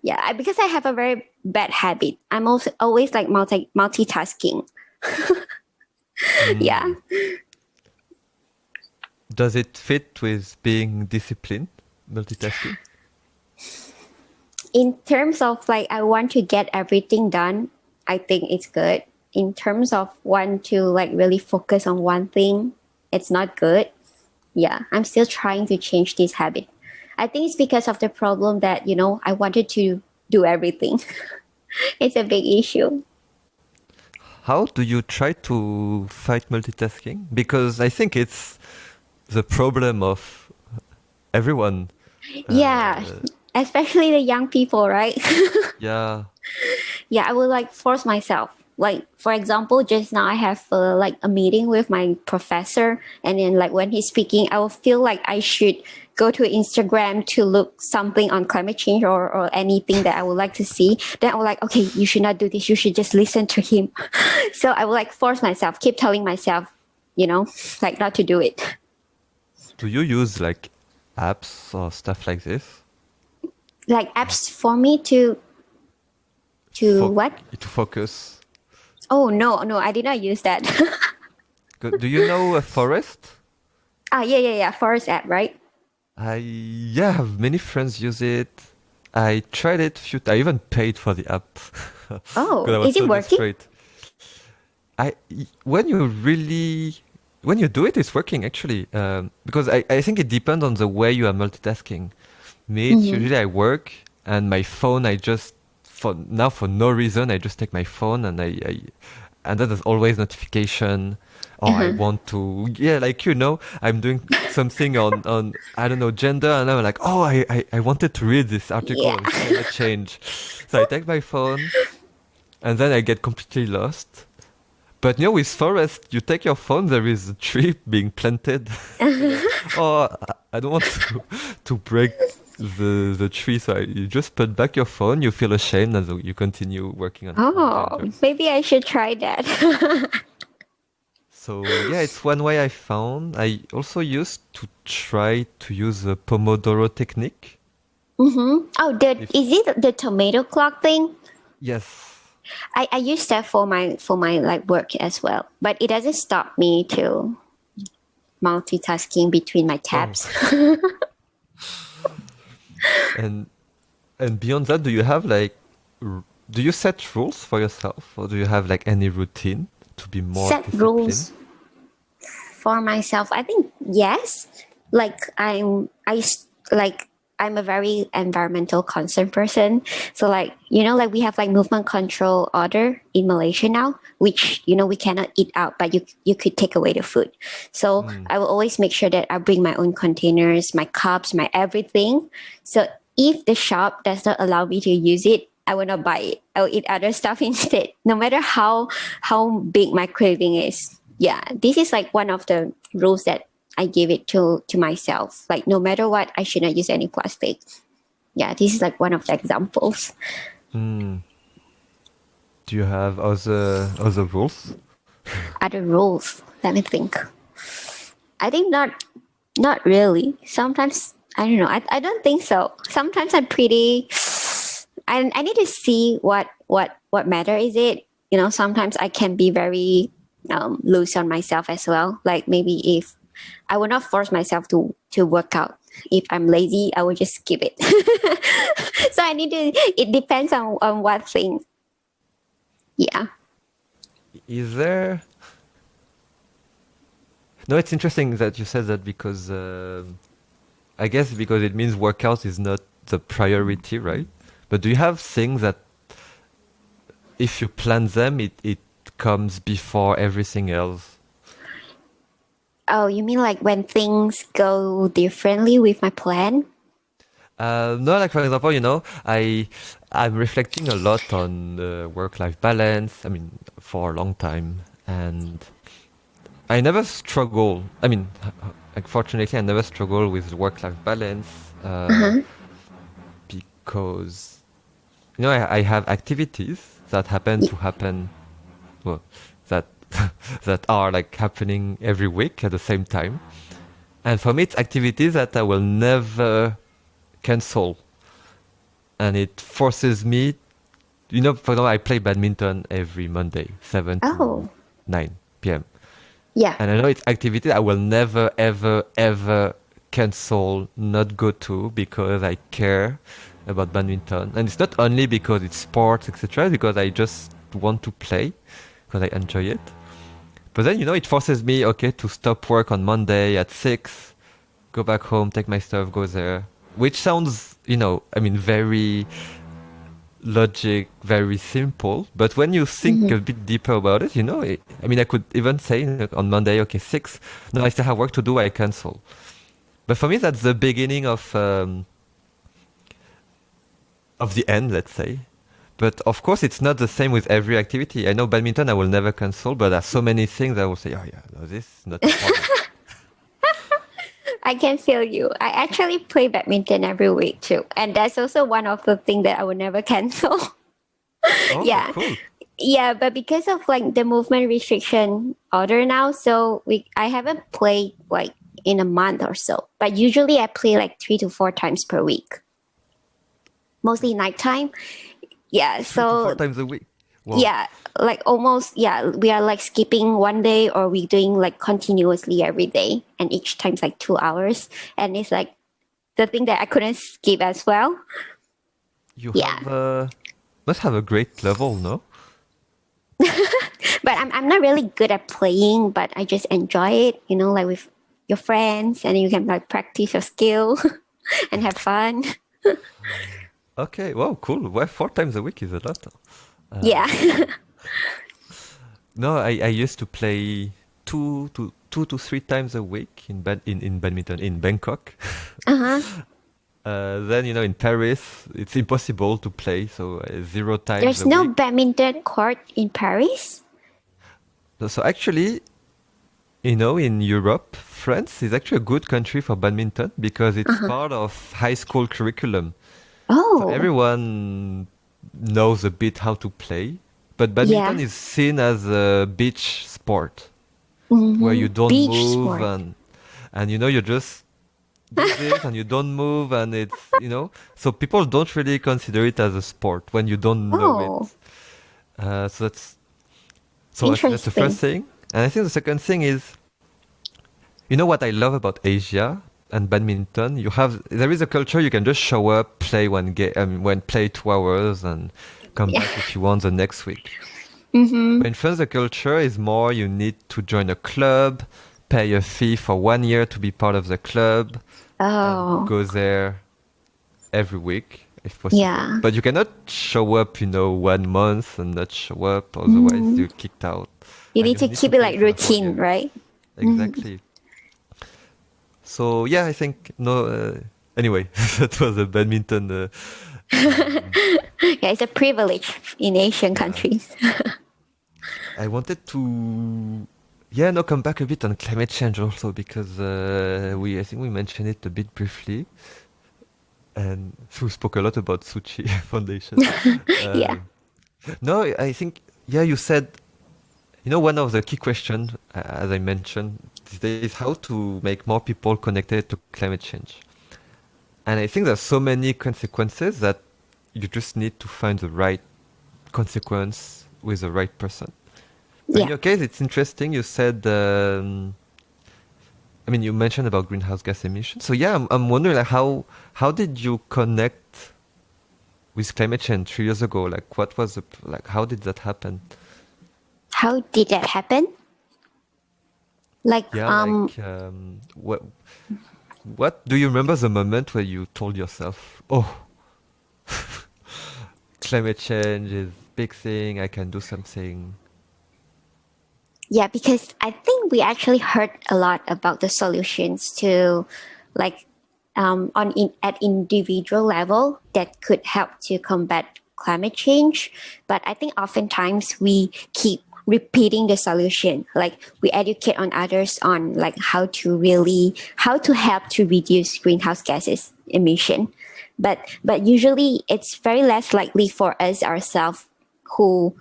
Yeah, because I have a very bad habit. I'm also always like multitasking. Yeah. Does it fit with being disciplined, multitasking? In terms of like I want to get everything done, I think it's good. In terms of want to like really focus on one thing, it's not good. Yeah, I'm still trying to change this habit. I think it's because of the problem that, I wanted to do everything. It's a big issue. How do you try to fight multitasking? Because I think it's the problem of everyone. Yeah, especially the young people, right? Yeah. Yeah, I would like force myself. Like for example, just now I have like a meeting with my professor, and then like when he's speaking, I will feel like I should go to Instagram to look something on climate change or anything that I would like to see. Then I will like, okay, you should not do this. You should just listen to him. So I will like force myself, keep telling myself, like not to do it. Do you use like apps or stuff like this? Like apps for me to what? To focus? Oh no, I did not use that. Do you know a forest? Yeah. Forest app, right? I have many friends use it. I tried it I even paid for the app. Oh, 'Cause I was is it so working? desperate. I when you really when you do it, it's working actually. Because I think it depends on the way you are multitasking. Me, it's usually I work and my phone. I just for no reason I just take my phone and and then there's always notification. Or I want to like I'm doing something on I don't know gender and I'm like I wanted to read this article Yeah. on climate change, so I take my phone and then I get completely lost. But with forest, you take your phone, there is a tree being planted. Oh, I don't want to break the tree, so you just put back your phone, you feel ashamed, and so you continue working on Oh, gender. maybe I should try that. So yeah, it's one way I found. I also used to try to use the Pomodoro technique. Oh, If is it the tomato clock thing? yes, I use that for my like work as well, but it doesn't stop me to multitasking between my oh, tabs. and beyond that, do you have like do you set rules for yourself, or do you have like any routine to be more Set disciplined? rules for myself. I think yes. Like like I'm a very environmental concerned person. So like like we have like movement control order in Malaysia now, which we cannot eat out, but you could take away the food. So I will always make sure that I bring my own containers, my cups, my everything. So if the shop does not allow me to use it, I will not buy it. I will eat other stuff instead, no matter how big my craving is. Yeah, this is like one of the rules that I give it to myself. Like no matter what, I should not use any plastic. Yeah, this is like one of the examples. Do you have other rules? Other rules. Let me think. I think not really. Sometimes I don't know. I don't think so. Sometimes I'm pretty. I need to see what matter is it. Sometimes I can be very loose on myself as well. Like maybe if I will not force myself to work out. If I'm lazy, I will just skip it. So I need to. It depends on what thing. Yeah. Is there? No, it's interesting that you said that because I guess because it means workout is not the priority, right? But do you have things that if you plan them, it comes before everything else? Oh, you mean like when things go differently with my plan? No, like for example, I'm reflecting a lot on work-life balance. I mean, for a long time, and I never struggle. I mean, unfortunately, I never struggle with work-life balance Uh-huh. because I have activities that happen Y- to happen, well, that that are like happening every week at the same time. And for me, it's activities that I will never cancel, and it forces me. For example, I play badminton every Monday, 7 to Oh, 9 p.m. yeah. And I know it's activity I will never, ever, ever cancel, not go to because I care about badminton. And it's not only because it's sports, etc., because I just want to play, because I enjoy it. But then, it forces me, okay, to stop work on Monday at 6, go back home, take my stuff, go there. Which sounds, I mean, very logic, very simple. But when you think Hmm. a bit deeper about it, I mean, I could even say on Monday, okay, 6, no, I still have work to do, I cancel. But for me, that's the beginning of the end, let's say. But of course, it's not the same with every activity. I know badminton, I will never cancel, but there are so many things I will say, oh yeah, no, this is not a problem. I can feel you. I actually play badminton every week too. And that's also one of the things that I would never cancel. Oh, Yeah. cool. Yeah, but because of like the movement restriction order now, so I haven't played like in a month or so. But usually I play like 3 to 4 times per week, mostly nighttime. Yeah, 3 to 4 so times a week. Wow. yeah, like almost, yeah, we are like skipping one day or we doing like continuously every day, and each time's like 2 hours, and it's like the thing that I couldn't skip as well. You Yeah, must have a great level, no? but I'm not really good at playing, but I just enjoy it, like with your friends, and you can like practice your skill and have fun. Okay, wow, cool. Well, 4 times a week is a lot. Yeah. No, I used to play 2 to 3 times a week in badminton in Bangkok. Uh-huh. Then in Paris it's impossible to play, so 0 times There's a no week. badminton court in Paris. So actually, in Europe, France is actually a good country for badminton because it's Uh-huh. part of high school curriculum. So Oh, everyone knows a bit how to play, but yeah. badminton is seen as a beach sport where Mm-hmm. you don't Beach move, sport. and you just do this and you don't move, and so people don't really consider it as a sport when you don't know it. Oh, So that's the first interesting. thing. And I think the second thing is, what I love about Asia and badminton, there is a culture you can just show up, play play 2 hours and come Yeah. back if you want the next week. Mm-hmm. But in France, the culture is more you need to join a club, pay a fee for 1 year to be part of the club, and Oh, go there every week if possible. yeah. But you cannot show up, 1 month and not show up, otherwise Mm. you're kicked out. You And need you to need to keep it pay like for the whole routine, year. right? Mm. Exactly. So yeah, I think no. Anyway, that was a badminton. Yeah, it's a privilege in Asian Yeah, countries. I wanted to. Yeah, no, come back a bit on climate change also because I think we mentioned it a bit briefly, and we spoke a lot about Tzu Chi Foundation. Yeah. Uh, no, I think yeah, you said one of the key questions, as I mentioned, these days is how to make more people connected to climate change. And I think there's so many consequences that you just need to find the right consequence with the right person. But in Yeah. your case, it's interesting. You said, I mean, you mentioned about greenhouse gas emissions. So yeah, I'm wondering like how did you connect with climate change 3 years ago? Like, what was how did that happen? How did that happen? Like, Yeah, like what do you remember the moment where you told yourself, "Oh, climate change is big thing. I can do something." Yeah, because I think we actually heard a lot about the solutions to like at individual level that could help to combat climate change. But I think oftentimes we keep repeating the solution. Like we educate on others on like how to help to reduce greenhouse gases emission. But usually it's very less likely for us ourselves who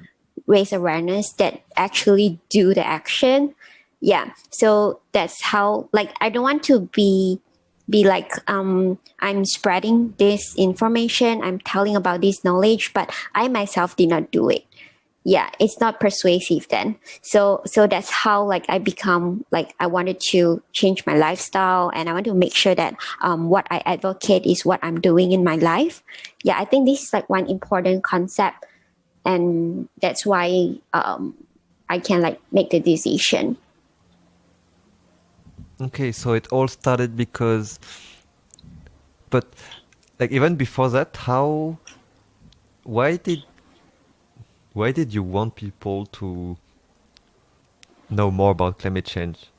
raise awareness that actually do the action. Yeah, so that's how, like, I don't want to be like I'm spreading this information, I'm telling about this knowledge, but I myself did not do it. Yeah, it's not persuasive then. So that's how like I become like I wanted to change my lifestyle, and I want to make sure that what I advocate is what I'm doing in my life. Yeah, I think this is like one important concept, and that's why I can like make the decision. Okay, so it all started because, but like even before that, why did why did you want people to know more about climate change?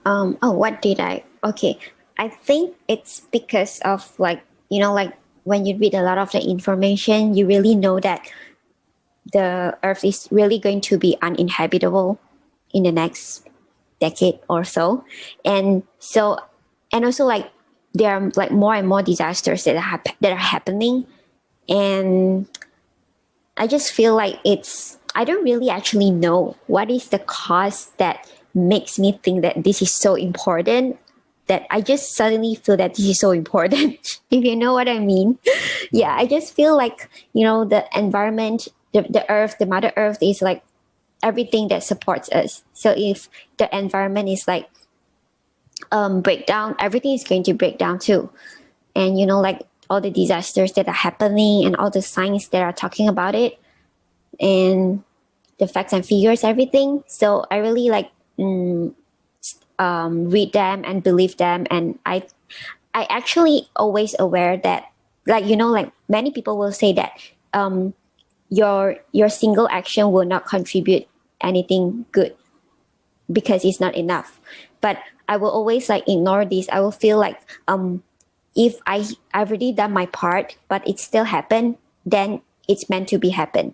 Oh, what did I? Okay, I think it's because of like like when you read a lot of the information, you really know that the Earth is really going to be uninhabitable in the next decade or so, and so and also like there are like more and more disasters that are happening, and I just feel like I don't really actually know what is the cause that makes me think that this is so important, that I just suddenly feel that this is so important, if you know what I mean. Yeah, I just feel like, the environment, the earth, the mother earth is like everything that supports us. So if the environment is like break down, everything is going to break down too. And like all the disasters that are happening and all the signs that are talking about it, and the facts and figures, everything. So I really like read them and believe them, and I actually always aware that, like, like many people will say that your single action will not contribute anything good because it's not enough. But I will always like ignore this. I will feel like if I've already done my part, but it still happened, then it's meant to be happen.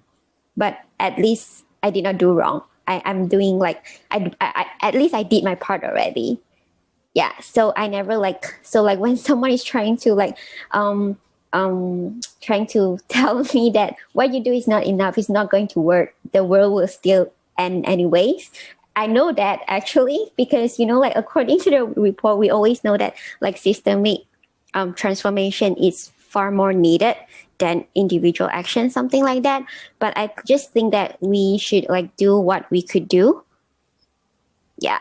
But at least I did not do wrong. I'm doing like at least I did my part already. Yeah. So I never like when someone is trying to like trying to tell me that what you do is not enough, it's not going to work, the world will still end anyways. I know that actually because like according to the report, we always know that like systemic transformation is far more needed than individual action, something like that. But I just think that we should like do what we could do. Yeah.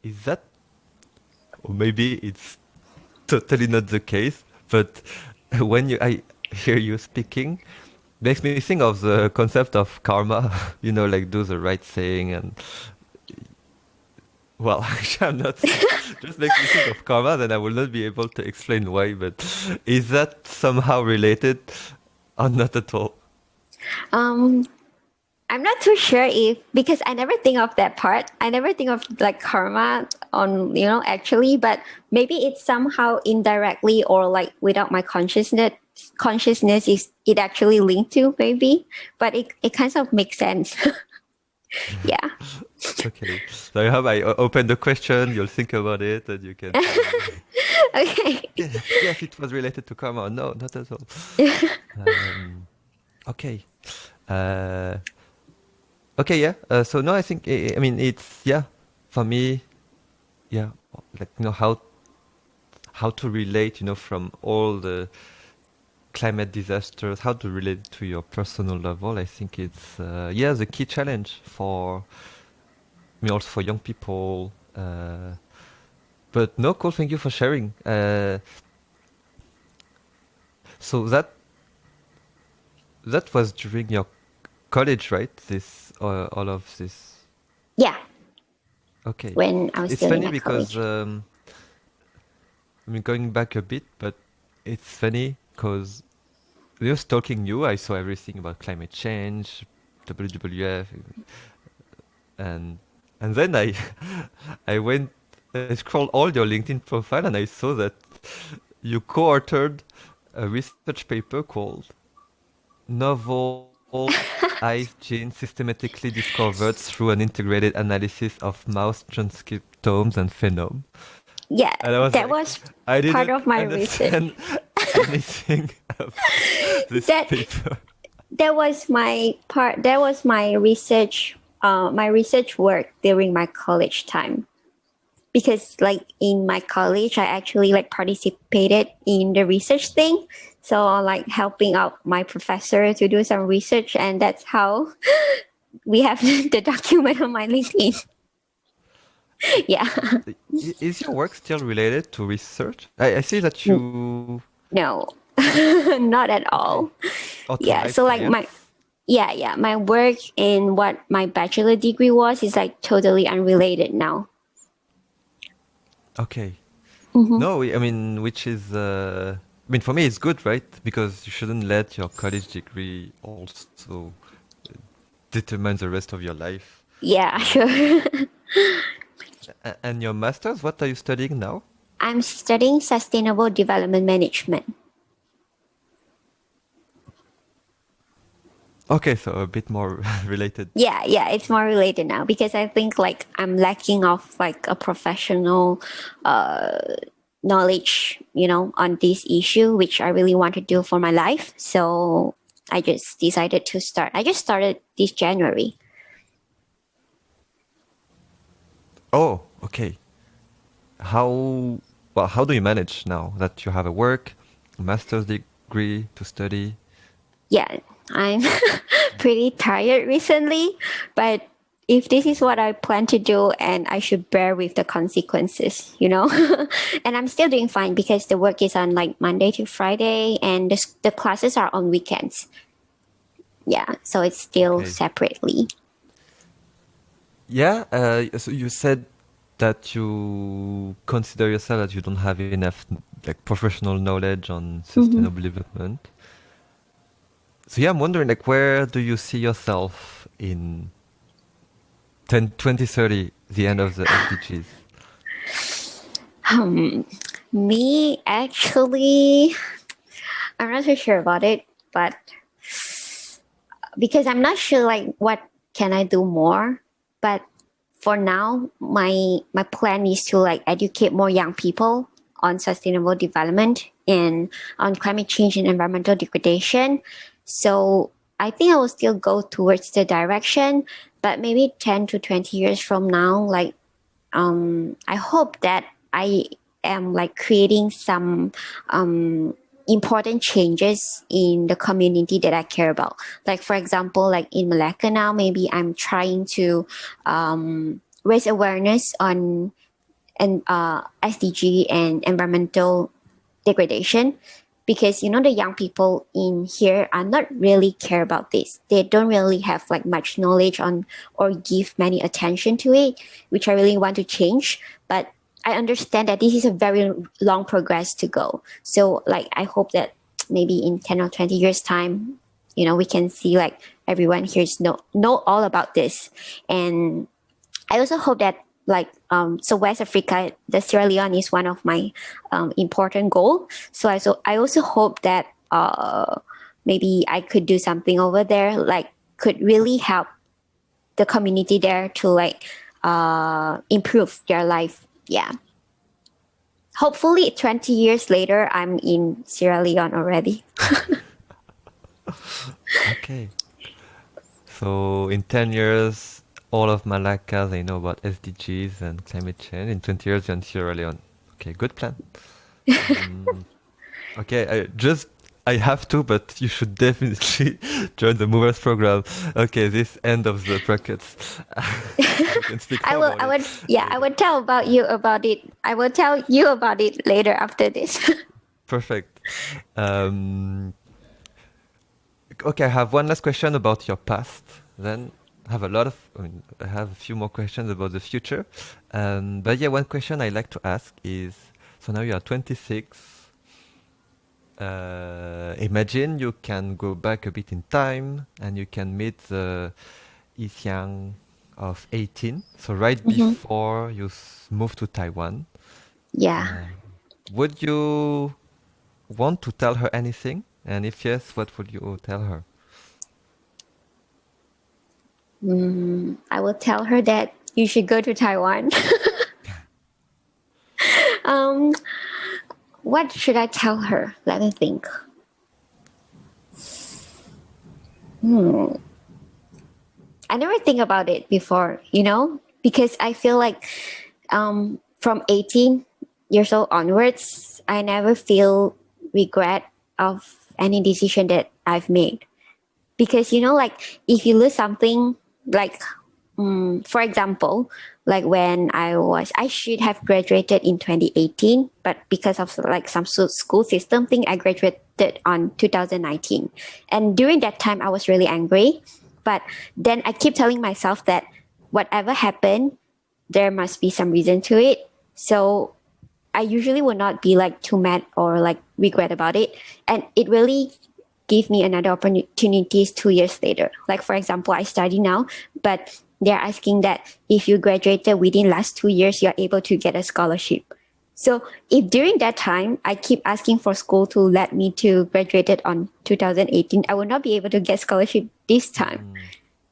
Is that, or maybe it's totally not the case, but when I hear you speaking, makes me think of the concept of karma, like do the right thing and well, actually, I'm not. Just makes me think of karma, then I will not be able to explain why. But is that somehow related, or not at all? Um, I'm not too sure if, because I never think of that part. I never think of like karma on, actually, but maybe it's somehow indirectly or like without my consciousness is it actually linked to maybe, but it kind of makes sense. Yeah. Okay. So I hope I open the question. You'll think about it, and you can tell me. Okay. Yes, it was related to karma. No, not at all. Okay. Uh, okay. Yeah. So no, I think I mean it's yeah for me. Yeah, like how to relate, from all the climate disasters, how to relate to your personal level. I think it's the key challenge for me, also for young people. But no, cool. Thank you for sharing. So that was during your college, right? This all of this. Yeah. Okay, When I was it's still in funny my because college. I mean going back a bit, but it's funny because just talking you, I saw everything about climate change, WWF, and then I I scrolled all your LinkedIn profile and I saw that you co-authored a research paper called Novel Ice Genes Systematically Discovered Through an Integrated Analysis of Mouse Transcriptomes and Phenome. Yeah, And I was that like, was I part didn't of my research. understand anything of this That paper. that was my part. That was my research. My research work during my college time. Because like in my college, I actually like participated in the research thing. So like helping out my professor to do some research, and that's how we have the document on my LinkedIn. Yeah. Is your work still related to research? I see that you... No, not at Okay. all. Or to Yeah. life So like science? yeah, my work in what my bachelor degree was is like totally unrelated now. Okay. Hmm. No, I mean, which is... I mean, for me, it's good, right? Because you shouldn't let your college degree also determine the rest of your life. Yeah, Um, sure. and your master's, what are you studying now? I'm studying sustainable development management. Okay, so a bit more related. Yeah, it's more related now because I think like I'm lacking of like a professional uh knowledge, on this issue, which I really want to do for my life. So I just decided to start. I just started this January. Oh, okay. How how do you manage now that you have a work, a master's degree to study? Yeah, I'm pretty tired recently, but if this is what I plan to do, and I should bear with the consequences. And I'm still doing fine because the work is on like Monday to Friday, and the classes are on weekends. Yeah, so it's still Okay. separately. Yeah, so you said that you consider yourself that you don't have enough like professional knowledge on Hmm. sustainable development. So yeah, I'm wondering like where do you see yourself in 2030, the end of the SDGs? Me, actually, I'm not so sure about it, but because I'm not sure like what can I do more, but for now, my plan is to like educate more young people on sustainable development and on climate change and environmental degradation. So I think I will still go towards the direction, but maybe 10 to 20 years from now, like I hope that I am like creating some important changes in the community that I care about. Like for example, like in Malacca now, maybe I'm trying to raise awareness on SDG and environmental degradation, because the young people in here are not really care about this. They don't really have like much knowledge on or give many attention to it, which I really want to change. But I understand that this is a very long progress to go. So like I hope that maybe in 10 or 20 years time, we can see like everyone here is know all about this. And I also hope that like so West Africa, the Sierra Leone is one of my important goal. I also hope that maybe I could do something over there, like could really help the community there to like improve their life. Yeah. Hopefully 20 years later I'm in Sierra Leone already. Okay. So in 10 years, all of Malacca, they know about SDGs and climate change. In 20 years, you're in Sierra Leone. Okay, good plan. Um, okay, I have to, but you should definitely join the Movers program. Okay, this end of the brackets. We can speak I more will about I it would yeah, I later. would tell about you about it. I will tell you about it later after this. Perfect. Um, okay, I have one last question about your past. Then I have a lot of, I have a few more questions about the future. But yeah, one question I like to ask is, so now you are 26. Imagine you can go back a bit in time and you can meet the Yee Siang of 18, so right Mm-hmm. before you move to Taiwan. Yeah. Uh, would you want to tell her anything? And if yes, what would you tell her? I will tell her that you should go to Taiwan. um, what should I tell her? Let me think. I never think about it before, because I feel like from 18 years old onwards, I never feel regret of any decision that I've made. Because, like if you lose something, like, for example, like when I should have graduated in 2018, but because of like some school system thing, I graduated on 2019. And during that time, I was really angry. But then I keep telling myself that whatever happened, there must be some reason to it. So I usually will not be like too mad or like regret about it. And it really gave me another opportunities 2 years later. Like for example, I study now, but they're asking that if you graduated within last 2 years, you're able to get a scholarship. So if during that time I keep asking for school to let me to graduated on 2018, I will not be able to get scholarship this time. Mm,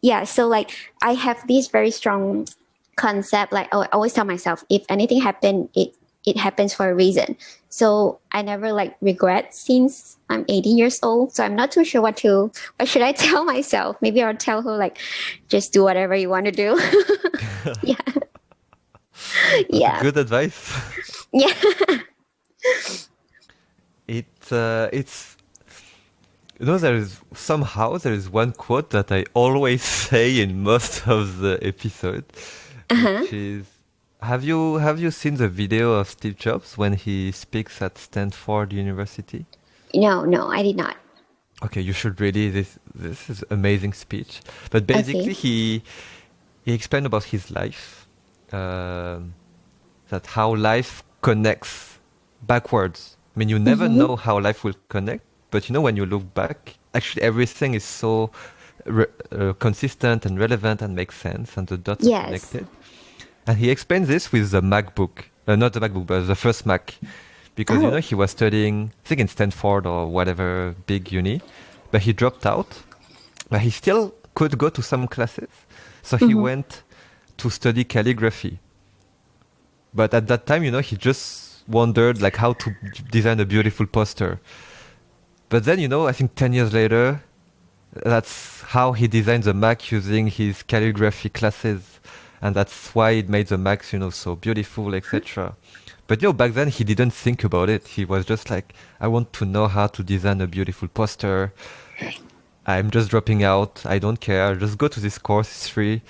Yeah, so like I have this very strong concept. Like I always tell myself, if anything happened, it happens for a reason. So I never like regret since I'm 18 years old. So I'm not too sure what should I tell myself. Maybe I'll tell her like, just do whatever you want to do. Yeah, that's a yeah, good advice. yeah. It's there is one quote that I always say in most of the episode, Uh-huh. which is, have you seen the video of Steve Jobs when he speaks at Stanford University? No, no, I did not. Okay, you should really, this is amazing speech. But Okay. basically he explained about his life, um, that how life connects backwards. I mean, you never Mm-hmm. know how life will connect, but when you look back, actually everything is so consistent and relevant and makes sense, and the dots are Yes. connected. And he explains this with the MacBook, not the MacBook, but the first Mac, because Oh. he was studying, I think in Stanford or whatever big uni, but he dropped out. But he still could go to some classes, so he Mm-hmm. went to study calligraphy. But at that time, he just wondered like how to design a beautiful poster. But then, I think 10 years later, that's how he designed the Mac using his calligraphy classes. And that's why it made the Macs, so beautiful, etc. But, back then he didn't think about it. He was just like, I want to know how to design a beautiful poster. I'm just dropping out. I don't care. I'll just go to this course. It's free.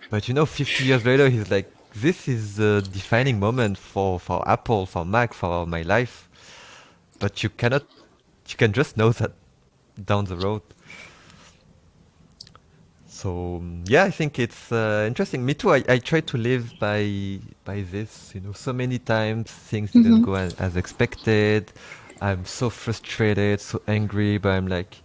But 50 years later, he's like, this is a defining moment for Apple, for Mac, for my life. But you can just know that down the road. So yeah, I think it's interesting. Me too. I try to live by this. So many times things didn't Mm-hmm. go as expected. I'm so frustrated, so angry, but I'm like,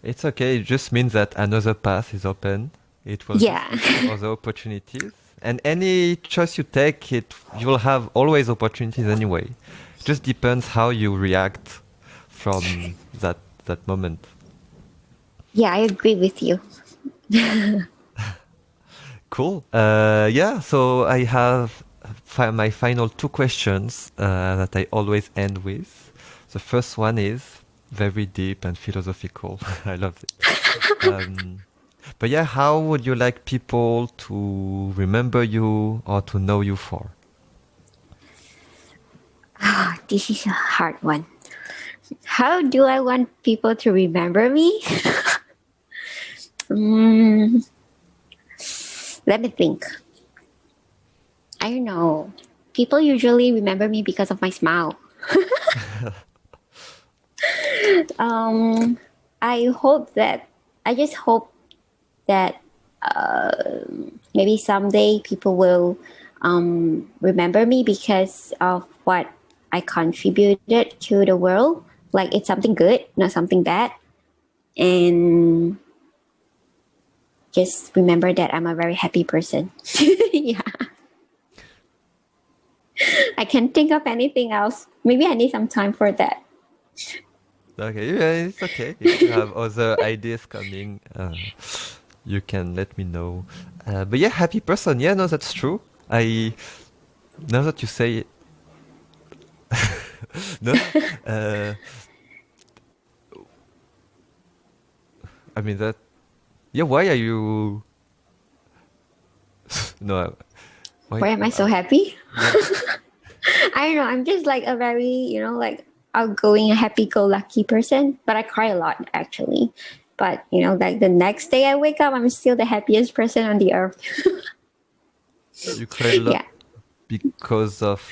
it's okay. It just means that another path is open. It will Yeah. just lead to other opportunities. And any choice you take, you will have always opportunities anyway. It just depends how you react from that moment. Yeah, I agree with you. Cool. Yeah, so I have my final two questions that I always end with. The first one is very deep and philosophical. I love it. Um, but yeah, how would you like people to remember you or to know you for? This is a hard one. How do I want people to remember me? Mm, let me think. I don't know. People usually remember me because of my smile. Um, I hope that I just hope that maybe someday people will remember me because of what I contributed to the world. Like it's something good, not something bad. And just remember that I'm a very happy person. Yeah. I can't think of anything else. Maybe I need some time for that. Okay, yeah, it's okay. If you have other ideas coming, you can let me know. But yeah, happy person. Yeah, no, that's true. Now that you say it, no, uh, I mean that. Yeah, why are you? No, Why am I so happy? I don't know. I'm just like a very, like outgoing, happy-go-lucky person. But I cry a lot, actually. But like the next day I wake up, I'm still the happiest person on the earth. You cry a lot Yeah. because of.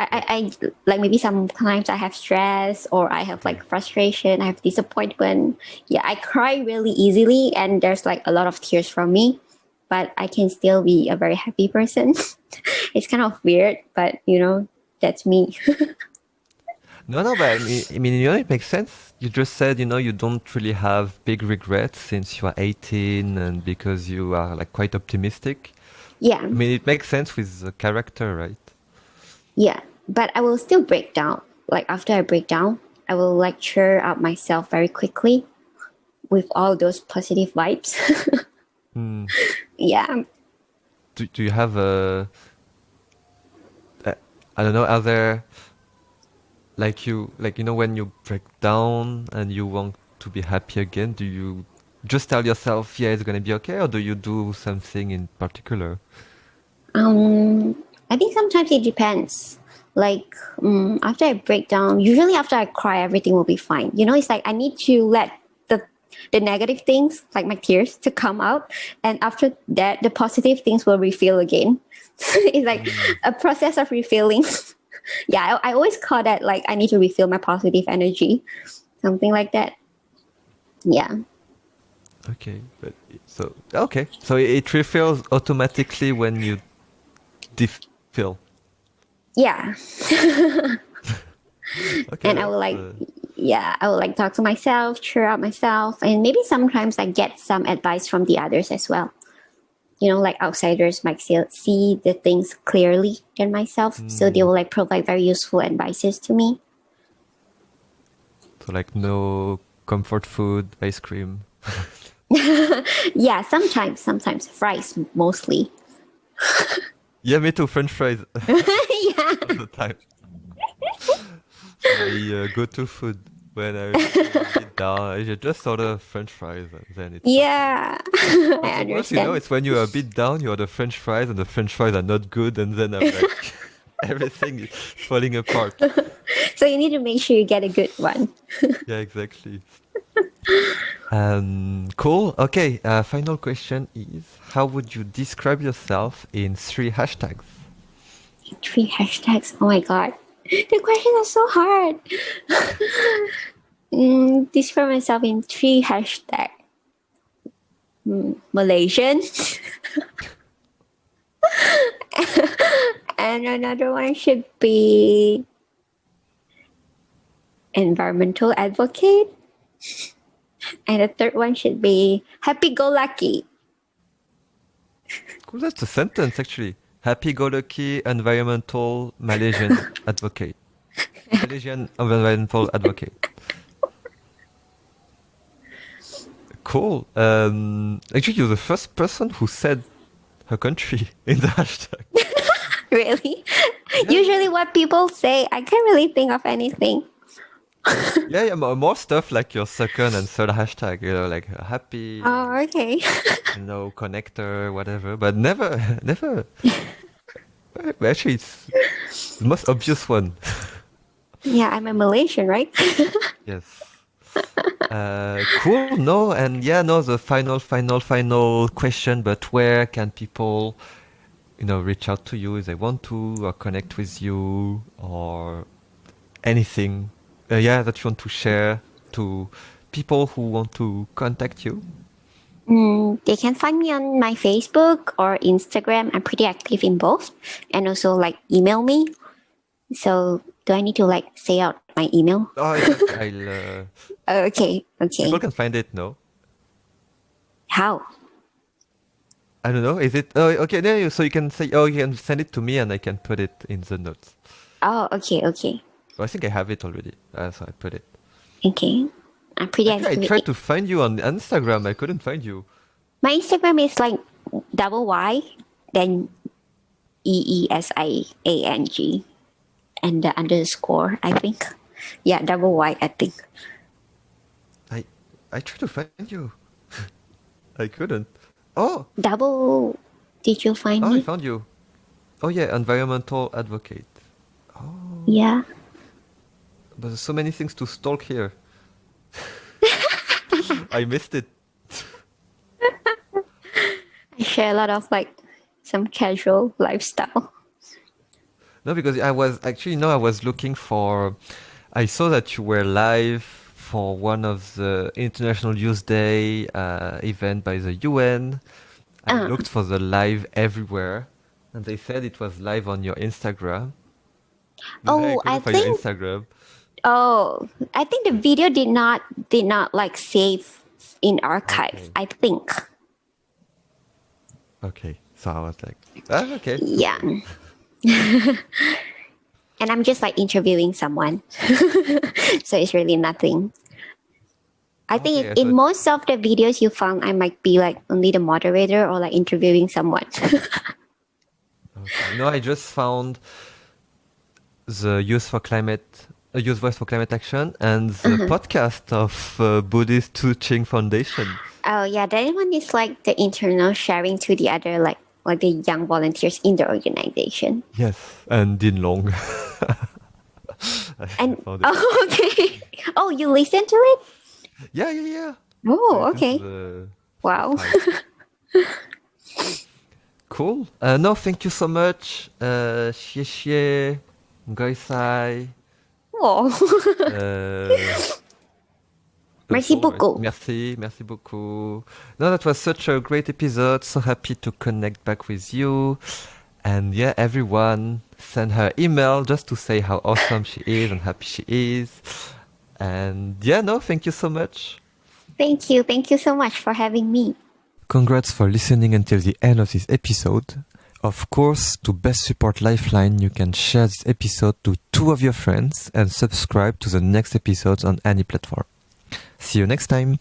I like maybe sometimes I have stress or I have like frustration, I have disappointment. Yeah, I cry really easily and there's like a lot of tears from me, but I can still be a very happy person. It's kind of weird, but that's me. No, but I mean, it makes sense. You just said, you don't really have big regrets since you are 18, and because you are like quite optimistic. Yeah, I mean, it makes sense with the character, right? yeah. But I will still break down. Like after I break down, I will like cheer up myself very quickly with all those positive vibes. Hmm. Yeah. Do you have I don't know, are there when you break down and you want to be happy again, do you just tell yourself, yeah, it's gonna be okay, or do you do something in particular? I think sometimes it depends. Like after I break down, usually after I cry, everything will be fine. It's like I need to let the the negative things, like my tears, to come out, and after that, the positive things will refill again. It's like Hmm. a process of refilling. Yeah, I always call that like I need to refill my positive energy, something like that. Yeah, Okay, so it refills automatically when you defill. yeah. Okay, And I would that's like, yeah, I would like talk to myself, cheer up myself, and maybe sometimes I get some advice from the others as well. Like outsiders might see the things clearly than myself, so they hmm. will like provide very useful advices to me. So like no comfort food, ice cream. Yeah, sometimes fries mostly. Yeah, me too. French fries Yeah, all the time. My go-to food when I feel a bit down, I just order French fries and then it's okay. yeah, But I the worst, understand. it's when you're a bit down, you order French fries and the French fries are not good, and then I'm like, everything is falling apart. So you need to make sure you get a good one. Yeah, exactly. Cool. Okay. Final question is: how would you describe yourself in 3 hashtags? 3 hashtags. Oh my god, the questions are so hard. Describe myself in 3 hashtags. Malaysian. And another one should be environmental advocate. And the third one should be happy go lucky. Cool. That's a sentence actually. Happy-go-lucky environmental Malaysian advocate. Malaysian environmental advocate. Cool. Actually, you're the first person who said her country in the hashtag. Really? Yeah, yeah. Usually, what people say, I can't really think of anything. Yeah, yeah, more stuff like your second and third hashtag, like happy or, Oh, okay. connector, whatever, but never, never. Well, actually, it's the most obvious one. Yeah, I'm a Malaysian, right? Yes. Cool. No, and yeah, no, the final question, but where can people, reach out to you if they want to, or connect with you, or anything, yeah, that you want to share to people who want to contact you? They can find me on my Facebook or Instagram. I'm pretty active in both. And also, like, email me. So Do I need to like say out my email? Oh, I'll. Okay. People can find it, no? How? I don't know. Is it? Oh, okay. No, so you can say. Oh, you can send it to me, and I can put it in the notes. Oh, okay. Well, I think I have it already, so I put it. Okay. I'm pretty Actually, I active. tried to find you on Instagram. I couldn't find you. My Instagram is like double Y, then EESIANG, and the underscore, I think. Yeah, double Y, I think. I tried to find you. I couldn't. Oh, Did you find I me? found you. Oh yeah, environmental advocate. Yeah. But there's so many things to stalk here. I missed it. I share a lot of like some casual lifestyle. No, because I was looking for. I saw that you were live for one of the International Youth Day event by the UN. I looked for the live everywhere, and they said it was live on your Instagram. Oh, I couldn't find your Instagram. Oh, I think the video did not like save in archive. Okay. I think. Okay, so I was like, okay. Yeah. And I'm just like interviewing someone, so it's really nothing. I think Okay, in most of the videos you found, I might be like only the moderator or like interviewing someone. Okay. No, I just found the Youth Voice for Climate Action and the podcast of Buddhist Tzu Chi Foundation. Oh yeah, that one is like the internal sharing to the other like the young volunteers in the organization. Yes, and Din Long. And okay. Oh, you listen to it? Yeah. Oh, okay. Wow. Cool. No, thank you so much. Xie xie, Goi sai. Oh. Merci Right? beaucoup. Merci beaucoup. No, that was such a great episode. So happy to connect back with you. And yeah, everyone, send her email just to say how awesome she is and happy she is. And yeah, no, thank you so much. Thank you. Thank you so much for having me. Congrats for listening until the end of this episode. Of course, to best support Lifeline, you can share this episode to 2 of your friends and subscribe to the next episodes on any platform. See you next time.